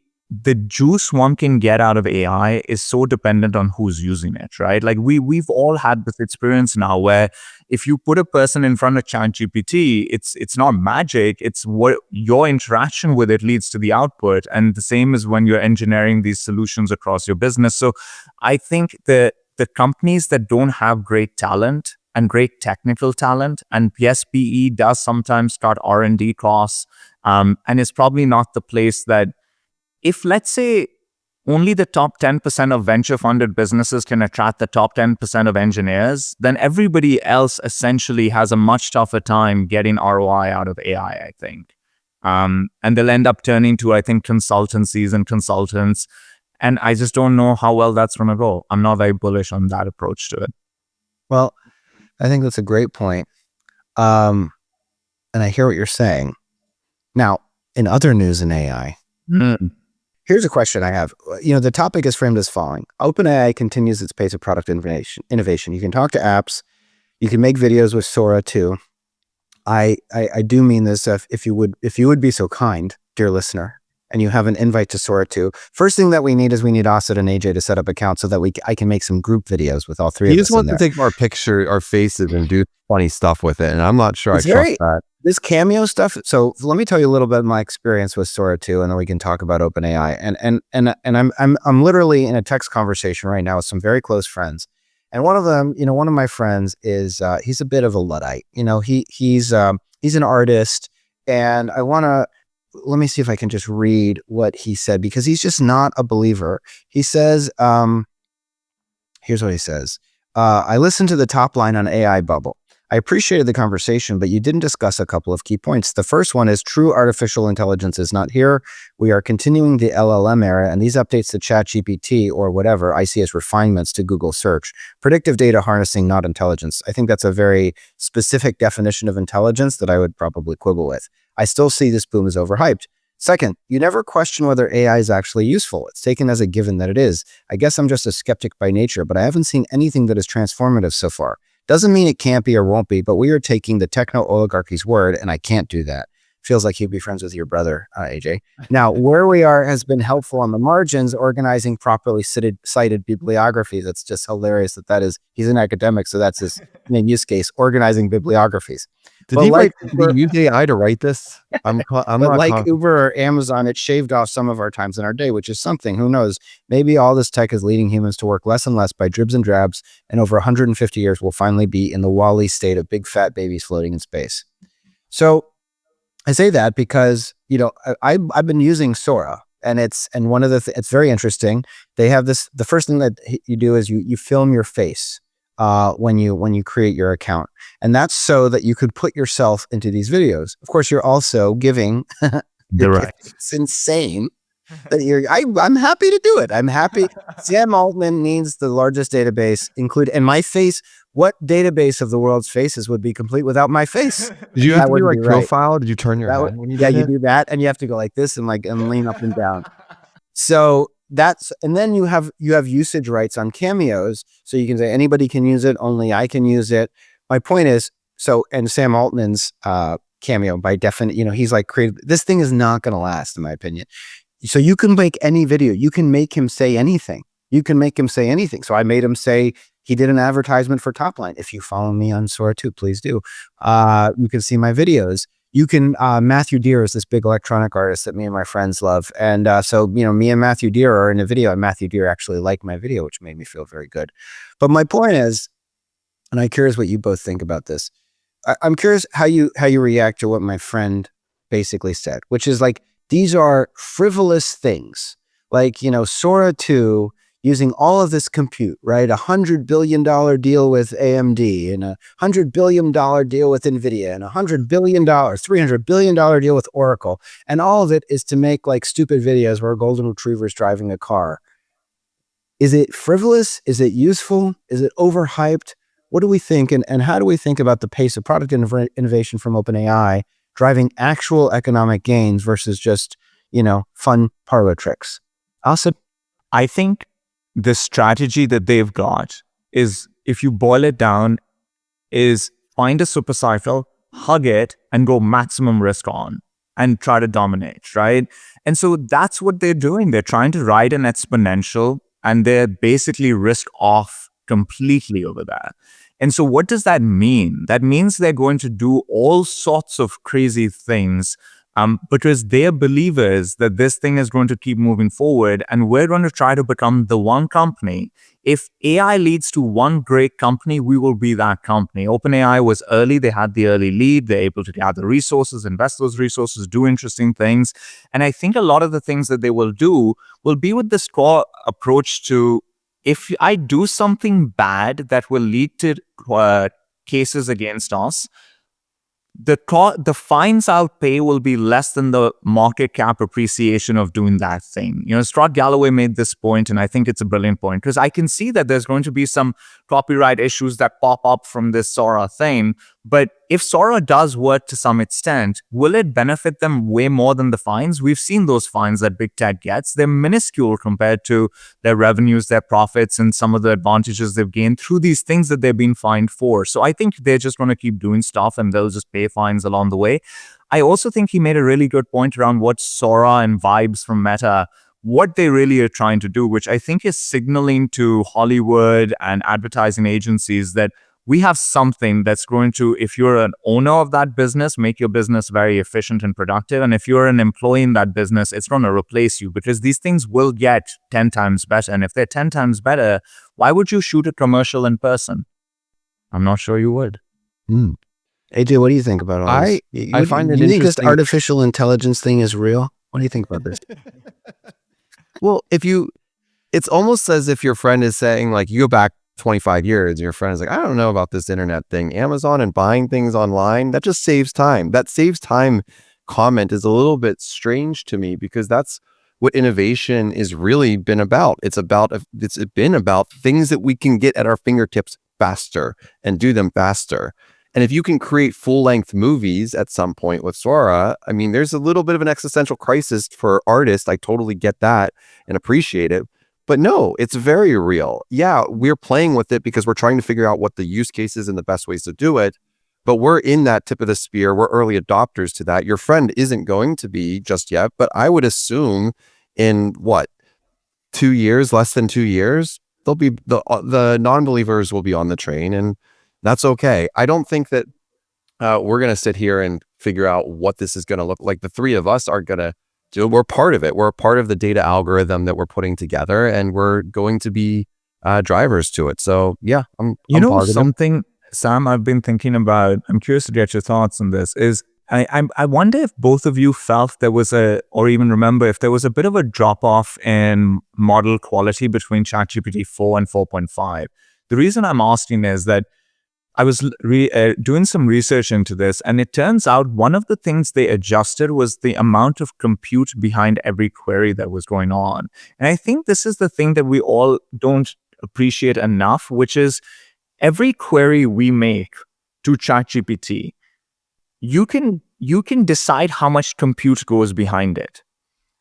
S1: juice one can get out of AI is so dependent on who's using it, right? Like we've all had this experience now where if you put a person in front of ChatGPT, it's not magic. It's what your interaction with it leads to the output. And the same is when you're engineering these solutions across your business. So I think the companies that don't have great talent and great technical talent, and yes, PE does sometimes cut R&D costs, and it's probably not the place that, if let's say only the top 10% of venture funded businesses can attract the top 10% of engineers, then everybody else essentially has a much tougher time getting ROI out of AI, I think. And they'll end up turning to, I think, consultancies and consultants. And I just don't know how well that's going to go. I'm not very bullish on that approach to it.
S3: Well, I think that's a great point. And I hear what you're saying. Now, in other news in AI, here's a question I have. The topic is framed as following. OpenAI continues its pace of product innovation. You can talk to apps. You can make videos with Sora too. I do mean this. If you would be so kind, dear listener, and you have an invite to Sora 2. First thing that we need is Asid and AJ to set up accounts so that I can make some group videos with all three of us.
S2: You just want to take our faces and do funny stuff with it, and I'm not sure I trust that.
S3: This cameo stuff. So let me tell you a little bit of my experience with Sora 2, and then we can talk about OpenAI. And I'm literally in a text conversation right now with some very close friends, and one of them, one of my friends is he's a bit of a Luddite. He's an artist, and let me see if I can just read what he said, because he's just not a believer. He says, here's what he says. I listened to the top line on AI bubble. I appreciated the conversation, but you didn't discuss a couple of key points. The first one is true artificial intelligence is not here. We are continuing the LLM era, and these updates to ChatGPT or whatever I see as refinements to Google search. Predictive data harnessing, not intelligence. I think that's a very specific definition of intelligence that I would probably quibble with. I still see this boom as overhyped. Second, you never question whether AI is actually useful. It's taken as a given that it is. I guess I'm just a skeptic by nature, but I haven't seen anything that is transformative so far. Doesn't mean it can't be or won't be, but we are taking the techno-oligarchy's word, and I can't do that. Feels like you'd be friends with your brother, AJ. Now, where we are has been helpful on the margins, organizing properly cited bibliographies. It's just hilarious that is, he's an academic, so that's his main use case, organizing bibliographies.
S2: Did he use AI to write this? I'm not
S3: like Uber or Amazon, it shaved off some of our times in our day, which is something. Who knows? Maybe all this tech is leading humans to work less and less by dribs and drabs, and over 150 years, we'll finally be in the WALL-E state of big fat babies floating in space. So I say that because, I've been using Sora, and one of it's very interesting. They have this, the first thing that you do is you film your face when you create your account. And that's so that you could put yourself into these videos. Of course, you're also giving it's insane that I'm happy to do it. I'm happy. Sam Altman needs the largest database and my face. What database of the world's faces would be complete without my face?
S2: Did you have to do profile? Did you turn your head when you did
S3: you do that, and you have to go like this and lean up and down. So and then you have usage rights on cameos, so you can say anybody can use it, only I can use it. My point is, and Sam Altman's cameo by definition, he's created, this thing is not going to last, in my opinion. So you can make any video, you can make him say anything. So I made him say, he did an advertisement for Topline. If you follow me on Sora 2, please do. You can see my videos. You can, Matthew Deere is this big electronic artist that me and my friends love. And so, me and Matthew Deere are in a video, and Matthew Deere actually liked my video, which made me feel very good. But my point is, and I'm curious what you both think about this. I'm curious how you react to what my friend basically said, which is these are frivolous things. Sora 2, using all of this compute, right? $100 billion deal with AMD and $100 billion deal with NVIDIA and $100 billion, $300 billion deal with Oracle. And all of it is to make like stupid videos where a golden retriever is driving a car. Is it frivolous? Is it useful? Is it overhyped? What do we think? And how do we think about the pace of product innovation from OpenAI driving actual economic gains versus just, fun parlor tricks? Also,
S1: I think the strategy that they've got is, if you boil it down, is find a super cycle, hug it, and go maximum risk on and try to dominate, right? And so that's what they're doing. They're trying to ride an exponential, and they're basically risk off completely over that. And so what does that mean? That means they're going to do all sorts of crazy things because they're believers that this thing is going to keep moving forward, and we're going to try to become the one company. If AI leads to one great company, we will be that company. OpenAI was early. They had the early lead. They're able to gather resources, invest those resources, do interesting things. And I think a lot of the things that they will do will be with this core approach to, if I do something bad that will lead to cases against us, the fines I'll pay will be less than the market cap appreciation of doing that thing. Scott Galloway made this point, and I think it's a brilliant point, because I can see that there's going to be some copyright issues that pop up from this Sora thing. But if Sora does work to some extent, will it benefit them way more than the fines? We've seen those fines that big tech gets. They're minuscule compared to their revenues, their profits, and some of the advantages they've gained through these things that they're being fined for. So I think they're just going to keep doing stuff, and they'll just pay fines along the way. I also think he made a really good point around what Sora and Vibes from Meta, what they really are trying to do, which I think is signaling to Hollywood and advertising agencies that we have something that's going to, if you're an owner of that business, make your business very efficient and productive. And if you're an employee in that business, it's going to replace you, because these things will get 10 times better. And if they're 10 times better, why would you shoot a commercial in person? I'm not sure you would.
S3: AJ, what do you think about all this?
S2: I find it
S3: you think this
S2: interesting.
S3: artificial intelligence thing is real? What do you think about this?
S2: Well, it's almost as if your friend is saying, like, you go back 25 years and your friend is like, I don't know about this internet thing, Amazon and buying things online, that just saves time. That saves time comment is a little bit strange to me, because that's what innovation is really been about. It's been about things that we can get at our fingertips faster and do them faster. And if you can create full-length movies at some point with Sora, I mean, there's a little bit of an existential crisis for artists. I totally get that and appreciate it. But no, it's very real. Yeah, we're playing with it because we're trying to figure out what the use cases and the best ways to do it. But we're in that tip of the spear. We're early adopters to that. Your friend isn't going to be just yet, but I would assume in 2 years, less than 2 years, they'll be the non-believers will be on the train, and that's okay. I don't think that we're going to sit here and figure out what this is going to look like. The three of us are going to do. We're part of it. We're a part of the data algorithm that we're putting together, and we're going to be drivers to it. So yeah, I'm positive.
S1: Something, Sam, I've been thinking about, I'm curious to get your thoughts on this, is I wonder if both of you felt there was or even remember if there was a bit of a drop-off in model quality between ChatGPT 4 and 4.5. The reason I'm asking is that I was doing some research into this, and it turns out one of the things they adjusted was the amount of compute behind every query that was going on. And I think this is the thing that we all don't appreciate enough, which is every query we make to ChatGPT, you can decide how much compute goes behind it.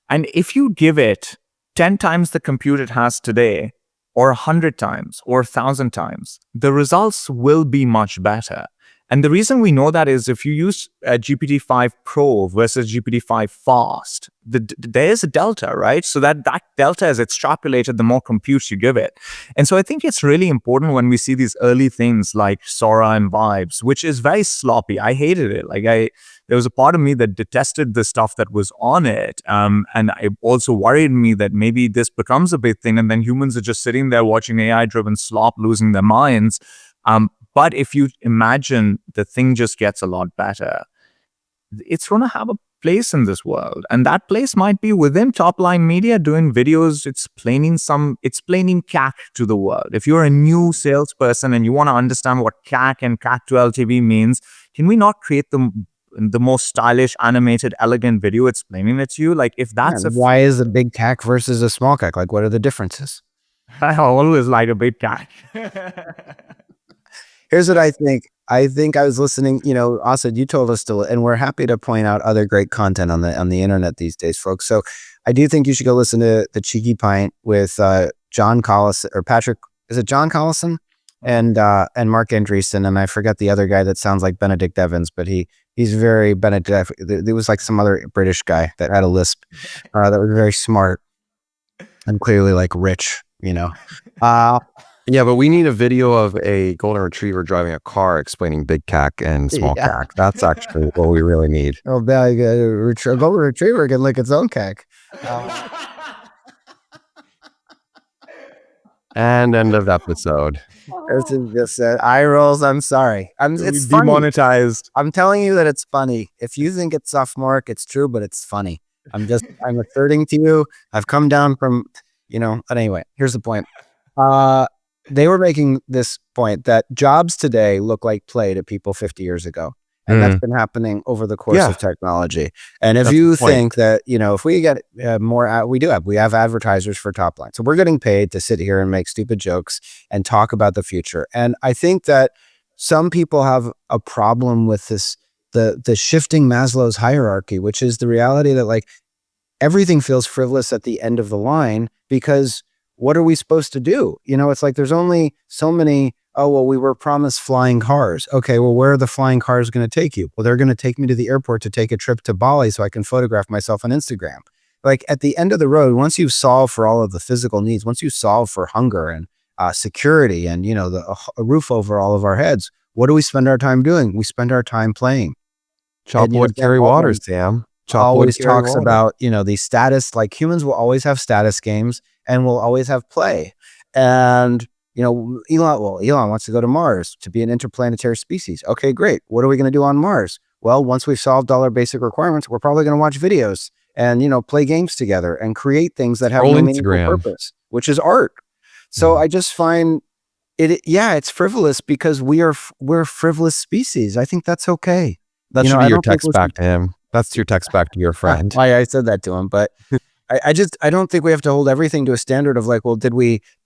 S1: And if you give it 10 times the compute it has today, or 100 times, or 1,000 times, the results will be much better. And the reason we know that is if you use GPT-5 Pro versus GPT-5 Fast, there is a delta, right? So that delta is extrapolated the more compute you give it. And so I think it's really important when we see these early things like Sora and Vibes, which is very sloppy. I hated it. There was a part of me that detested the stuff that was on it. And it also worried me that maybe this becomes a big thing, and then humans are just sitting there watching AI-driven slop, losing their minds. But if you imagine the thing just gets a lot better, it's going to have a place in this world. And that place might be within top line media doing videos, explaining CAC to the world. If you're a new salesperson and you want to understand what CAC and CAC to LTV means, can we not create the most stylish, animated, elegant video explaining it to you? Like if that's
S3: why is a big CAC versus a small CAC? Like what are the differences?
S1: I always like a big CAC.
S3: Here's what I think. I think I was listening, Asad, you told us to, and we're happy to point out other great content on the internet these days, folks. So I do think you should go listen to The Cheeky Pint with John Collison, or Patrick, is it John Collison? And Mark Andreessen, and I forget the other guy that sounds like Benedict Evans, but he's very Benedict. There was like some other British guy that had a lisp that was very smart and clearly like rich,
S2: Yeah, but we need a video of a golden retriever driving a car explaining big CAC and small CAC. That's actually what we really need.
S3: Oh, a golden retriever can lick its own CAC.
S2: And end of episode.
S3: This is just eye rolls. I'm sorry. It's
S1: demonetized.
S3: I'm telling you that it's funny. If you think it's sophomoric, it's true, but it's funny. I'm asserting to you. I've come down from, but anyway, here's the point. They were making this point that jobs today look like play to people 50 years ago. And that's been happening over the course of technology. And if you think that, if we get more, we have advertisers for top line. So we're getting paid to sit here and make stupid jokes and talk about the future. And I think that some people have a problem with this, the shifting Maslow's hierarchy, which is the reality that like everything feels frivolous at the end of the line because what are we supposed to do? It's like there's only so many, we were promised flying cars. Okay, well, where are the flying cars going to take you? Well, they're going to take me to the airport to take a trip to Bali so I can photograph myself on Instagram. Like at the end of the road, once you've solved for all of the physical needs, once you solve for hunger and security and, a roof over all of our heads, what do we spend our time doing? We spend our time playing.
S2: Chop wood, carry water, Sam.
S3: Always talks about, the status, like humans will always have status games and will always have play. And, Elon wants to go to Mars to be an interplanetary species. Okay, great. What are we going to do on Mars? Well, once we've solved all our basic requirements, we're probably going to watch videos and, play games together and create things that have no meaningful purpose, which is art. So I just find it's frivolous because we're a frivolous species. I think that's okay.
S2: That should be your text back to him. That's your text back to your friend.
S3: I said that to him, but I don't think we have to hold everything to a standard of like, well,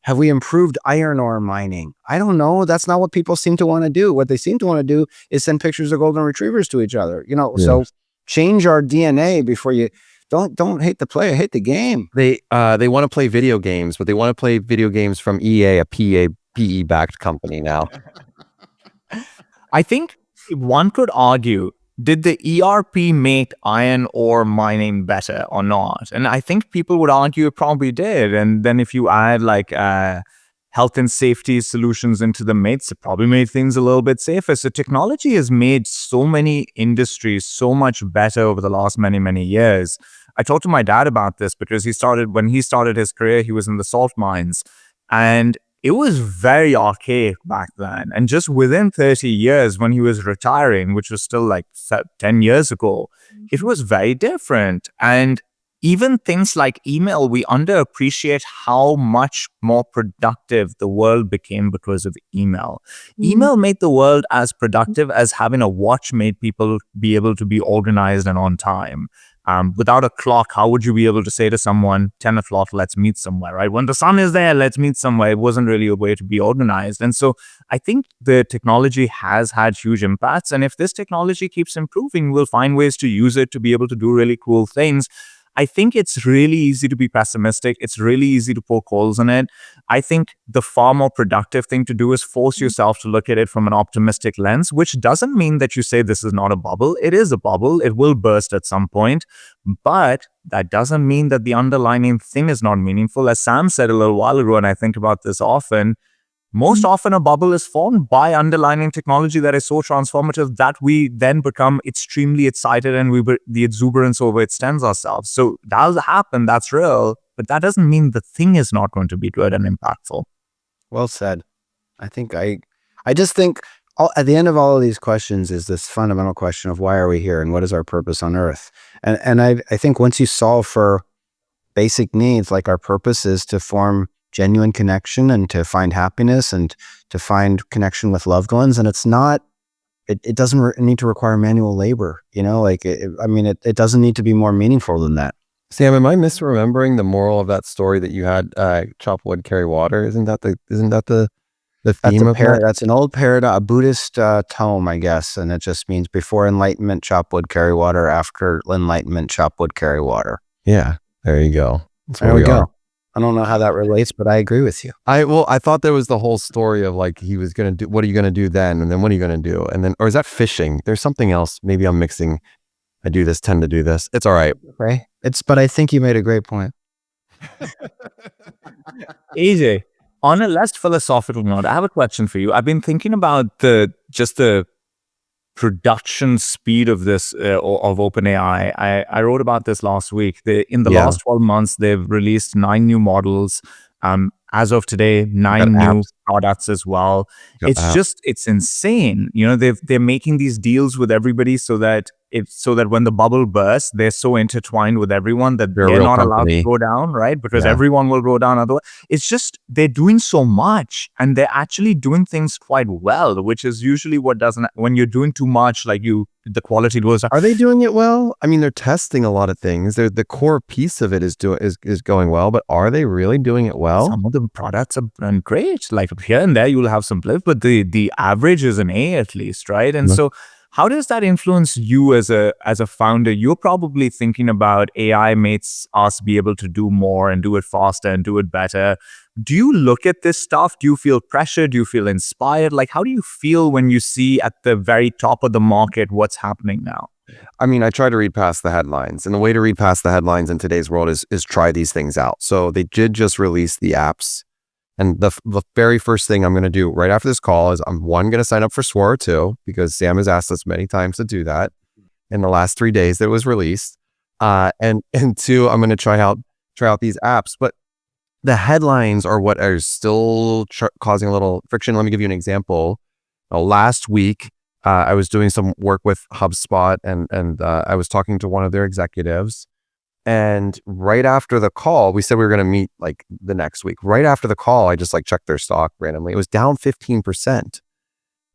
S3: have we improved iron ore mining? I don't know. That's not what people seem to want to do. What they seem to want to do is send pictures of golden retrievers to each other. So change our DNA before you don't hate the player, hate the game.
S2: They want to play video games, but they want to play video games from EA, a PE backed company now.
S1: I think one could argue, did the ERP make iron ore mining better or not? And I think people would argue it probably did. And then if you add like health and safety solutions into the mix, it probably made things a little bit safer. So technology has made so many industries so much better over the last many, many years. I talked to my dad about this because when he started his career, he was in the salt mines. And it was very archaic back then. And just within 30 years, when he was retiring, which was still like 10 years ago, it was very different. And even things like email, we underappreciate how much more productive the world became because of email. Email made the world as productive as having a watch made people be able to be organized and on time. Without a clock, how would you be able to say to someone, 10 o'clock, let's meet somewhere, right? When the sun is there, let's meet somewhere. It wasn't really a way to be organized. And so I think the technology has had huge impacts. And if this technology keeps improving, we'll find ways to use it to be able to do really cool things. I think it's really easy to be pessimistic. It's really easy to poke holes in it. I think the far more productive thing to do is force yourself to look at it from an optimistic lens, which doesn't mean that you say this is not a bubble. It is a bubble. It will burst at some point. But that doesn't mean that the underlying thing is not meaningful. As Sam said a little while ago, and I think about this often, most often a bubble is formed by underlying technology that is so transformative that we then become extremely excited and the exuberance overextends ourselves. So that'll happen, that's real, but that doesn't mean the thing is not going to be good and impactful.
S3: Well said. I just think At the end of all of these questions is this fundamental question of why are we here and what is our purpose on earth? And I think once you solve for basic needs, like our purpose is to form genuine connection and to find happiness and to find connection with loved ones. And it's not, it doesn't need to require manual labor, like, it doesn't need to be more meaningful than that.
S2: Sam, am I misremembering the moral of that story that you had, chop wood, carry water? Isn't that the theme of that?
S3: That's an old paradigm, a Buddhist tome, I guess. And it just means before enlightenment, chop wood, carry water. After enlightenment, chop wood, carry water.
S2: Yeah, there you go.
S3: There we go. I don't know how that relates, but I agree with you.
S2: I thought there was the whole story of like, he was going to do, what are you going to do then? And then what are you going to do? And then, or is that fishing? There's something else. Maybe I'm mixing. I tend to do this. It's all right.
S3: Right. But I think you made a great point.
S1: AJ, on a less philosophical note, I have a question for you. I've been thinking about the production speed of this of OpenAI. I wrote about this last week. In the last 12 months, they've released 9 new models. As of today, 9 new products as well. It's insane. They're making these deals with everybody so that when the bubble bursts, they're so intertwined with everyone that they're not allowed to go down, right? Because everyone will go down otherwise. It's just, they're doing so much and they're actually doing things quite well, which is usually what doesn't, when you're doing too much, like the quality goes down.
S2: Are they doing it well? I mean, they're testing a lot of things. The core piece of it is going well, but are they really doing it well?
S1: Some of the products are great. Like here and there, you'll have some blip, but the average is an A at least, right? And so how does that influence you as a founder? You're probably thinking about AI makes us be able to do more and do it faster and do it better. Do you look at this stuff? Do you feel pressure? Do you feel inspired? Like, how do you feel when you see at the very top of the market what's happening now?
S2: I mean, I try to read past the headlines, and the way to read past the headlines in today's world is try these things out. So they did just release the apps. And the very first thing I'm going to do right after this call is I'm going to sign up for Swora 2, because Sam has asked us many times to do that in the last 3 days that it was released. And 2, I'm going to try out these apps. But the headlines are what are still causing a little friction. Let me give you an example. Last week, I was doing some work with HubSpot and I was talking to one of their executives. And right after the call, we said we were going to meet like the next week. Right after the call, I just like checked their stock randomly. It was down 15%.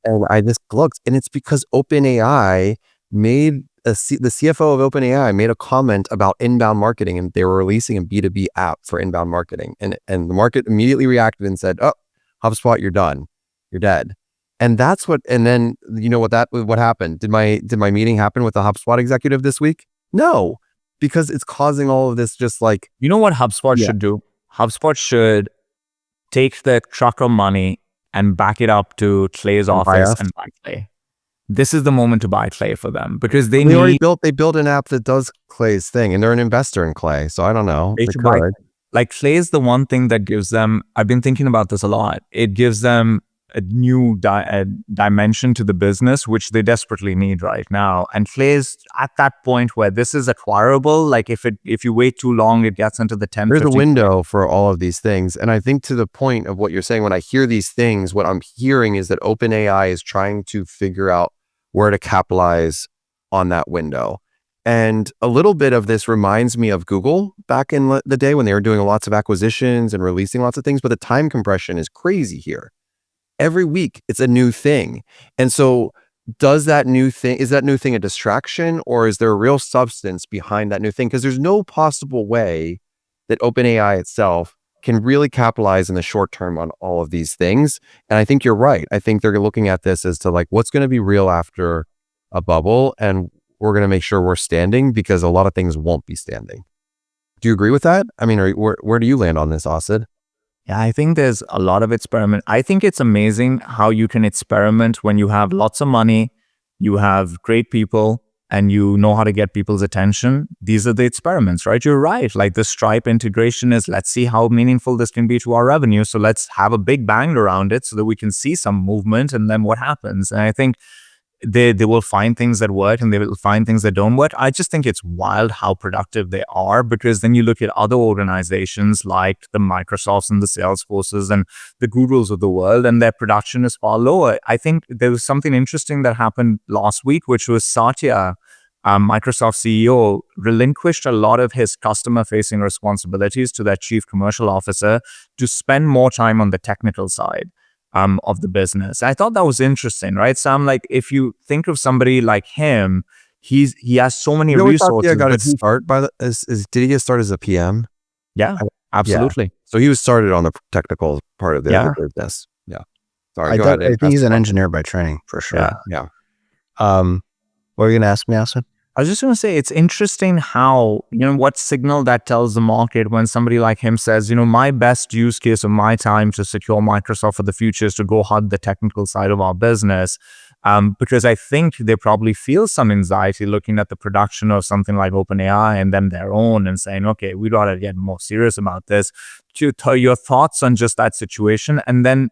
S2: And I just looked, and it's because OpenAI the CFO of OpenAI made a comment about inbound marketing, and they were releasing a B2B app for inbound marketing. And the market immediately reacted and said, "Oh, HubSpot, you're done. You're dead." And then you know what happened? Did my meeting happen with the HubSpot executive this week? No. Because it's causing all of this, just like...
S1: You know what HubSpot should do? HubSpot should take the trucker money and back it up to Clay's office and buy Clay. This is the moment to buy Clay for them, because they
S2: built an app that does Clay's thing, and they're an investor in Clay. So I don't know.
S1: They should buy. Like, Clay is the one thing that gives them, I've been thinking about this a lot. It gives them a new dimension to the business, which they desperately need right now. And Clay is at that point where this is acquirable. Like, if you wait too long, it gets into the 10.
S2: There's a window for all of these things. And I think to the point of what you're saying, when I hear these things, what I'm hearing is that OpenAI is trying to figure out where to capitalize on that window. And a little bit of this reminds me of Google back in the day when they were doing lots of acquisitions and releasing lots of things, but the time compression is crazy here. Every week it's a new thing. And so is that new thing a distraction, or is there a real substance behind that new thing? Because there's no possible way that OpenAI itself can really capitalize in the short term on all of these things. And I think you're right. I think they're looking at this as to like, what's going to be real after a bubble, and we're going to make sure we're standing, because a lot of things won't be standing. Do you agree with that? I mean, where do you land on this, Asid?
S1: Yeah, I think there's a lot of experiment. I think it's amazing how you can experiment when you have lots of money, you have great people, and you know how to get people's attention. These are the experiments, right? You're right. Like, the Stripe integration is, let's see how meaningful this can be to our revenue. So let's have a big bang around it so that we can see some movement, and then what happens. And I think they will find things that work and they will find things that don't work. I just think it's wild how productive they are, because then you look at other organizations like the Microsofts and the Salesforces and the Googles of the world, and their production is far lower. I think there was something interesting that happened last week, which was Satya, Microsoft CEO, relinquished a lot of his customer-facing responsibilities to their chief commercial officer to spend more time on the technical side of the business. I thought that was interesting, right, Sam? Like, if you think of somebody like him, he has so many resources.
S2: Got his start by did he get started as a PM?
S1: Yeah, absolutely.
S2: Yeah. So he was started on the technical part of the business. Yeah. Sorry, go ahead.
S3: I think he's an engineer by training, for sure.
S2: Yeah.
S3: What were you going to ask me, Asid?
S1: I was just going to say, it's interesting how, what signal that tells the market when somebody like him says, my best use case of my time to secure Microsoft for the future is to go hard the technical side of our business. Because I think they probably feel some anxiety looking at the production of something like OpenAI and then their own, and saying, okay, we got to get more serious about this. Your thoughts on just that situation, and then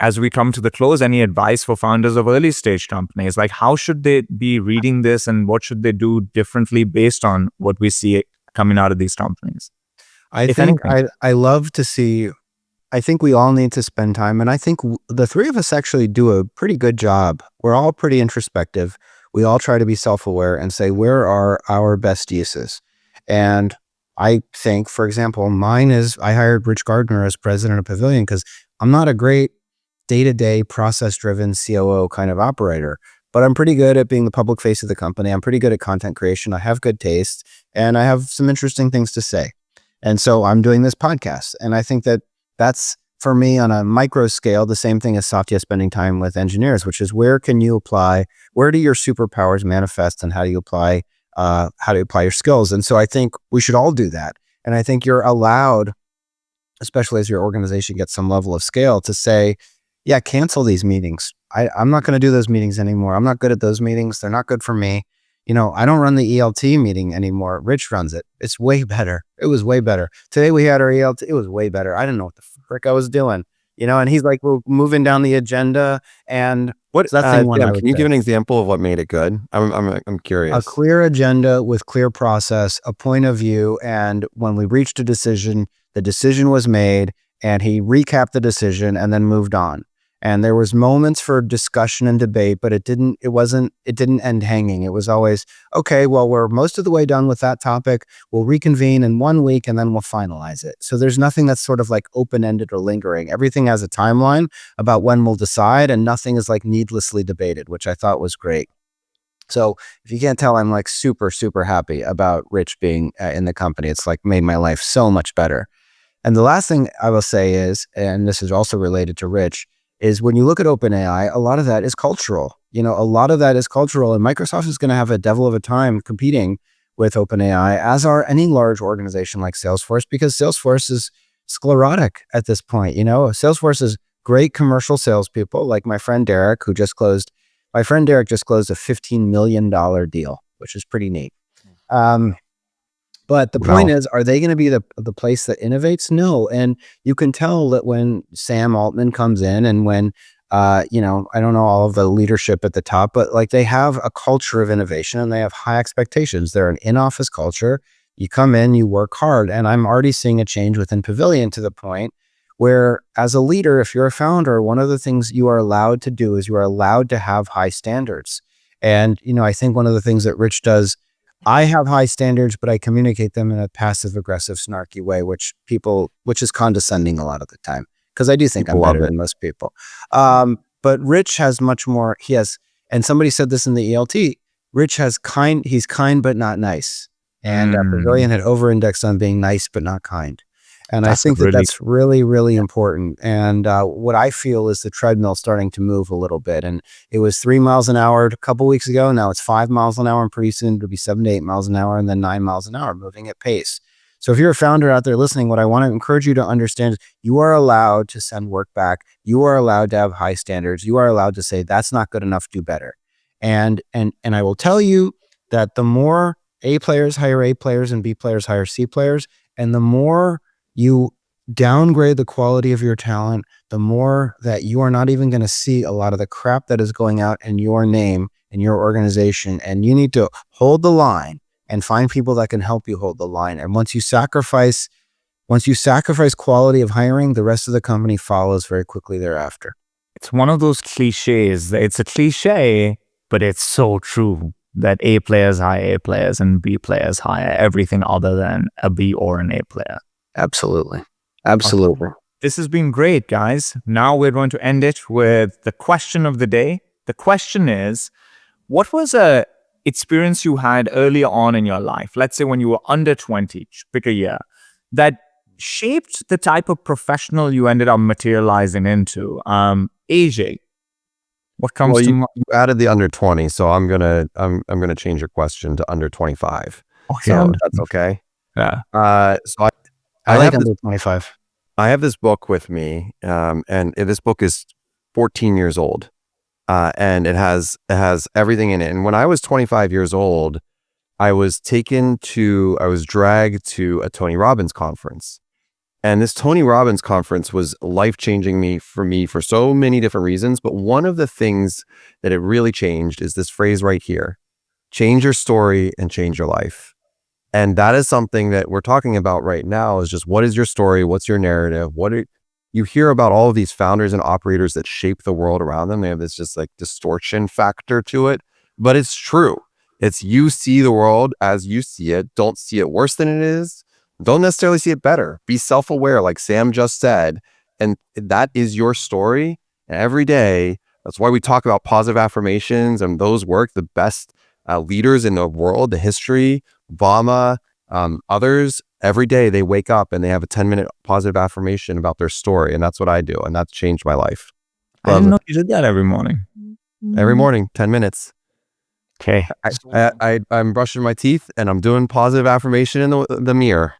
S1: as we come to the close, any advice for founders of early stage companies? Like, how should they be reading this, and what should they do differently based on what we see coming out of these companies?
S3: I think I love to see, I think we all need to spend time. And I think the three of us actually do a pretty good job. We're all pretty introspective. We all try to be self-aware and say, where are our best uses? And I think, for example, mine is, I hired Rich Gardner as president of Pavilion because I'm not a great day-to-day process-driven COO kind of operator, but I'm pretty good at being the public face of the company. I'm pretty good at content creation. I have good taste, and I have some interesting things to say. And so I'm doing this podcast. And I think that that's, for me, on a micro scale, the same thing as Satya spending time with engineers, which is where do your superpowers manifest, and how do you apply your skills? And so I think we should all do that. And I think you're allowed, especially as your organization gets some level of scale, to say, yeah, cancel these meetings. I'm not going to do those meetings anymore. I'm not good at those meetings. They're not good for me. I don't run the ELT meeting anymore. Rich runs it. It's way better. It was way better. Today we had our ELT. It was way better. I didn't know what the frick I was doing. And he's like, we're moving down the agenda. And
S2: what's that thing? Can you give an example of what made it good? I'm curious.
S3: A clear agenda with clear process, a point of view. And when we reached a decision, the decision was made, and he recapped the decision and then moved on. And there was moments for discussion and debate, but it didn't end hanging. It was always, okay, well, we're most of the way done with that topic. We'll reconvene in 1 week and then we'll finalize it. So there's nothing that's sort of like open-ended or lingering. Everything has a timeline about when we'll decide, and nothing is like needlessly debated, which I thought was great. So if you can't tell, I'm like super, super happy about Rich being in the company. It's like made my life so much better. And the last thing I will say is, and this is also related to Rich, is when you look at OpenAI, a lot of that is cultural. A lot of that is cultural, and Microsoft is going to have a devil of a time competing with OpenAI, as are any large organization like Salesforce, because Salesforce is sclerotic at this point. Salesforce is great commercial salespeople, like my friend Derek, just closed a $15 million deal, which is pretty neat. But the point is, are they going to be the place that innovates? No. And you can tell that when Sam Altman comes in, and when, I don't know all of the leadership at the top, but like they have a culture of innovation and they have high expectations. They're an in-office culture. You come in, you work hard. And I'm already seeing a change within Pavilion to the point where, as a leader, if you're a founder, one of the things you are allowed to do is you are allowed to have high standards. And, I think one of the things that Rich does, I have high standards, but I communicate them in a passive aggressive, snarky way, which is condescending a lot of the time, because I do think I'm better than most people. But Rich has much more. And somebody said this in the ELT, Rich he's kind, but not nice. And Pavilion had over-indexed on being nice, but not kind. And I think that's really, really important. And what I feel is the treadmill starting to move a little bit. And it was 3 miles an hour a couple weeks ago. Now it's 5 miles an hour, and pretty soon it'll be 7 to 8 miles an hour, and then 9 miles an hour, moving at pace. So if you're a founder out there listening, what I want to encourage you to understand is you are allowed to send work back. You are allowed to have high standards. You are allowed to say, that's not good enough, do better. And I will tell you that the more A players hire A players and B players hire C players, and the more you downgrade the quality of your talent, the more that you are not even going to see a lot of the crap that is going out in your name, in your organization. And you need to hold the line and find people that can help you hold the line. And once you sacrifice quality of hiring, the rest of the company follows very quickly thereafter.
S1: It's one of those cliches. It's a cliche, but it's so true that A players hire A players and B players hire everything other than a B or an A player.
S3: Absolutely. Absolutely.
S1: This has been great, guys. Now we're going to end it with the question of the day. The question is, what was a experience you had earlier on in your life, let's say when you were under 20, pick a year, that shaped the type of professional you ended up materializing into? AJ, what comes to mind?
S2: You added the under 20, so I'm gonna change your question to under 25.
S1: Okay,
S2: so that's okay.
S1: Yeah.
S2: So
S3: I like under 25.
S2: I have this book with me, and this book is 14 years old, and it has everything in it. And when I was 25 years old, I was dragged to a Tony Robbins conference. And this Tony Robbins conference was life-changing for me for so many different reasons. But one of the things that it really changed is this phrase right here: change your story and change your life. And that is something that we're talking about right now, is just, what is your story? What's your narrative? You hear about all of these founders and operators that shape the world around them. They have this just like distortion factor to it, but it's true. It's, you see the world as you see it. Don't see it worse than it is. Don't necessarily see it better. Be self-aware, like Sam just said. And that is your story. And every day, that's why we talk about positive affirmations, and those work. The best leaders in the world, the history, Obama, others, every day they wake up and they have a 10-minute positive affirmation about their story. And that's what I do. And that's changed my life.
S1: I didn't know you did that every morning.
S2: Every morning, 10 minutes.
S1: Okay.
S2: I'm brushing my teeth and I'm doing positive affirmation in the mirror.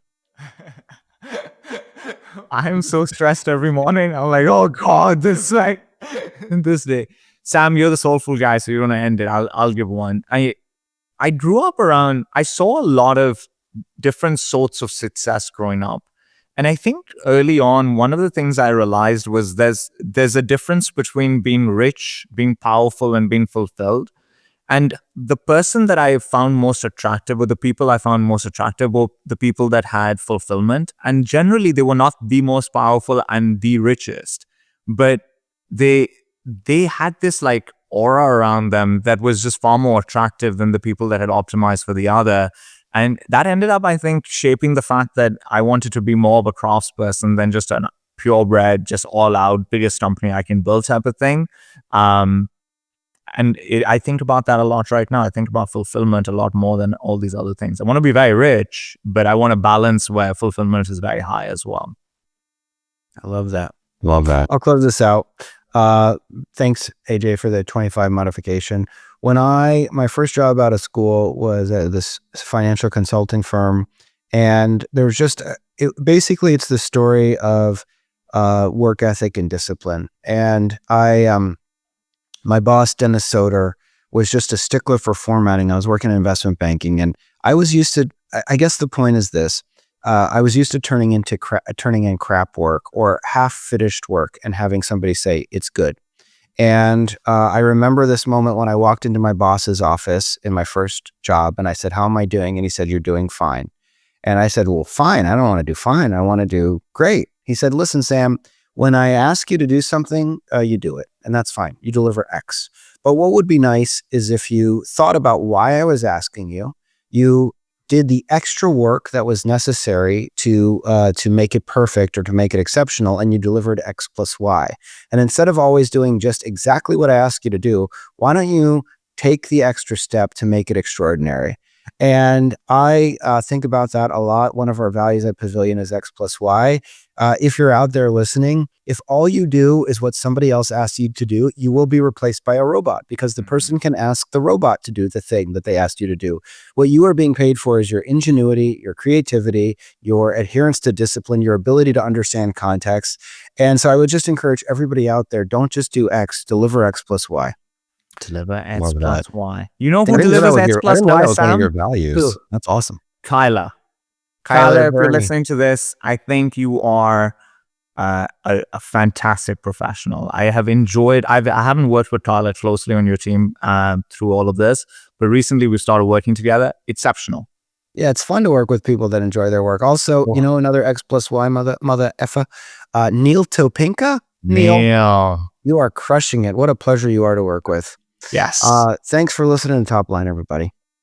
S1: I'm so stressed every morning. I'm like, oh God, this day. Sam, you're the soulful guy, so you're gonna end it. I'll give one. I grew up around, I saw a lot of different sorts of success growing up. And I think early on, one of the things I realized was there's a difference between being rich, being powerful, and being fulfilled. And the person that I found most attractive, or the people I found most attractive, were the people that had fulfillment. And generally, they were not the most powerful and the richest, but they had this like aura around them that was just far more attractive than the people that had optimized for the other. And that ended up, I think, shaping the fact that I wanted to be more of a craftsperson than just a purebred, just all out, biggest company I can build type of thing. I think about that a lot right now. I think about fulfillment a lot more than all these other things. I want to be very rich, but I want to balance where fulfillment is very high as well.
S3: I love that.
S2: Love that.
S3: I'll close this out. Thanks, AJ, for the 25 modification. When my first job out of school was at this financial consulting firm, and there was just, basically it's the story of work ethic and discipline. And my boss, Dennis Soder, was just a stickler for formatting. I was working in investment banking, and I was used to, I guess the point is this, I was used to turning in crap work or half-finished work and having somebody say, it's good. And I remember this moment when I walked into my boss's office in my first job, and I said, how am I doing? And he said, you're doing fine. And I said, well, fine. I don't want to do fine. I want to do great. He said, listen, Sam, when I ask you to do something, you do it. And that's fine. You deliver X. But what would be nice is if you thought about why I was asking you, you did the extra work that was necessary to make it perfect or to make it exceptional, and you delivered X plus Y. And instead of always doing just exactly what I asked you to do, why don't you take the extra step to make it extraordinary? And I think about that a lot. One of our values at Pavilion is X plus Y. If you're out there listening, if all you do is what somebody else asks you to do, you will be replaced by a robot, because the person can ask the robot to do the thing that they asked you to do. What you are being paid for is your ingenuity, your creativity, your adherence to discipline, your ability to understand context. And so I would just encourage everybody out there, don't just do X, deliver X plus Y.
S1: Deliver X plus Y. You know who delivers X plus Y,
S2: That was one of
S1: Sam?
S2: your values. That's awesome.
S1: Kyla. Kyler, if you're
S3: Bernie.
S1: listening to this, I think you are a fantastic professional. I haven't worked with Tyler closely on your team through all of this, but recently we started working together. Exceptional.
S3: Yeah, it's fun to work with people that enjoy their work. Also, you know, another X plus Y mother effa, Neil Topinka. Neil, you are crushing it. What a pleasure you are to work with.
S1: Yes.
S3: Thanks for listening to Top Line, everybody.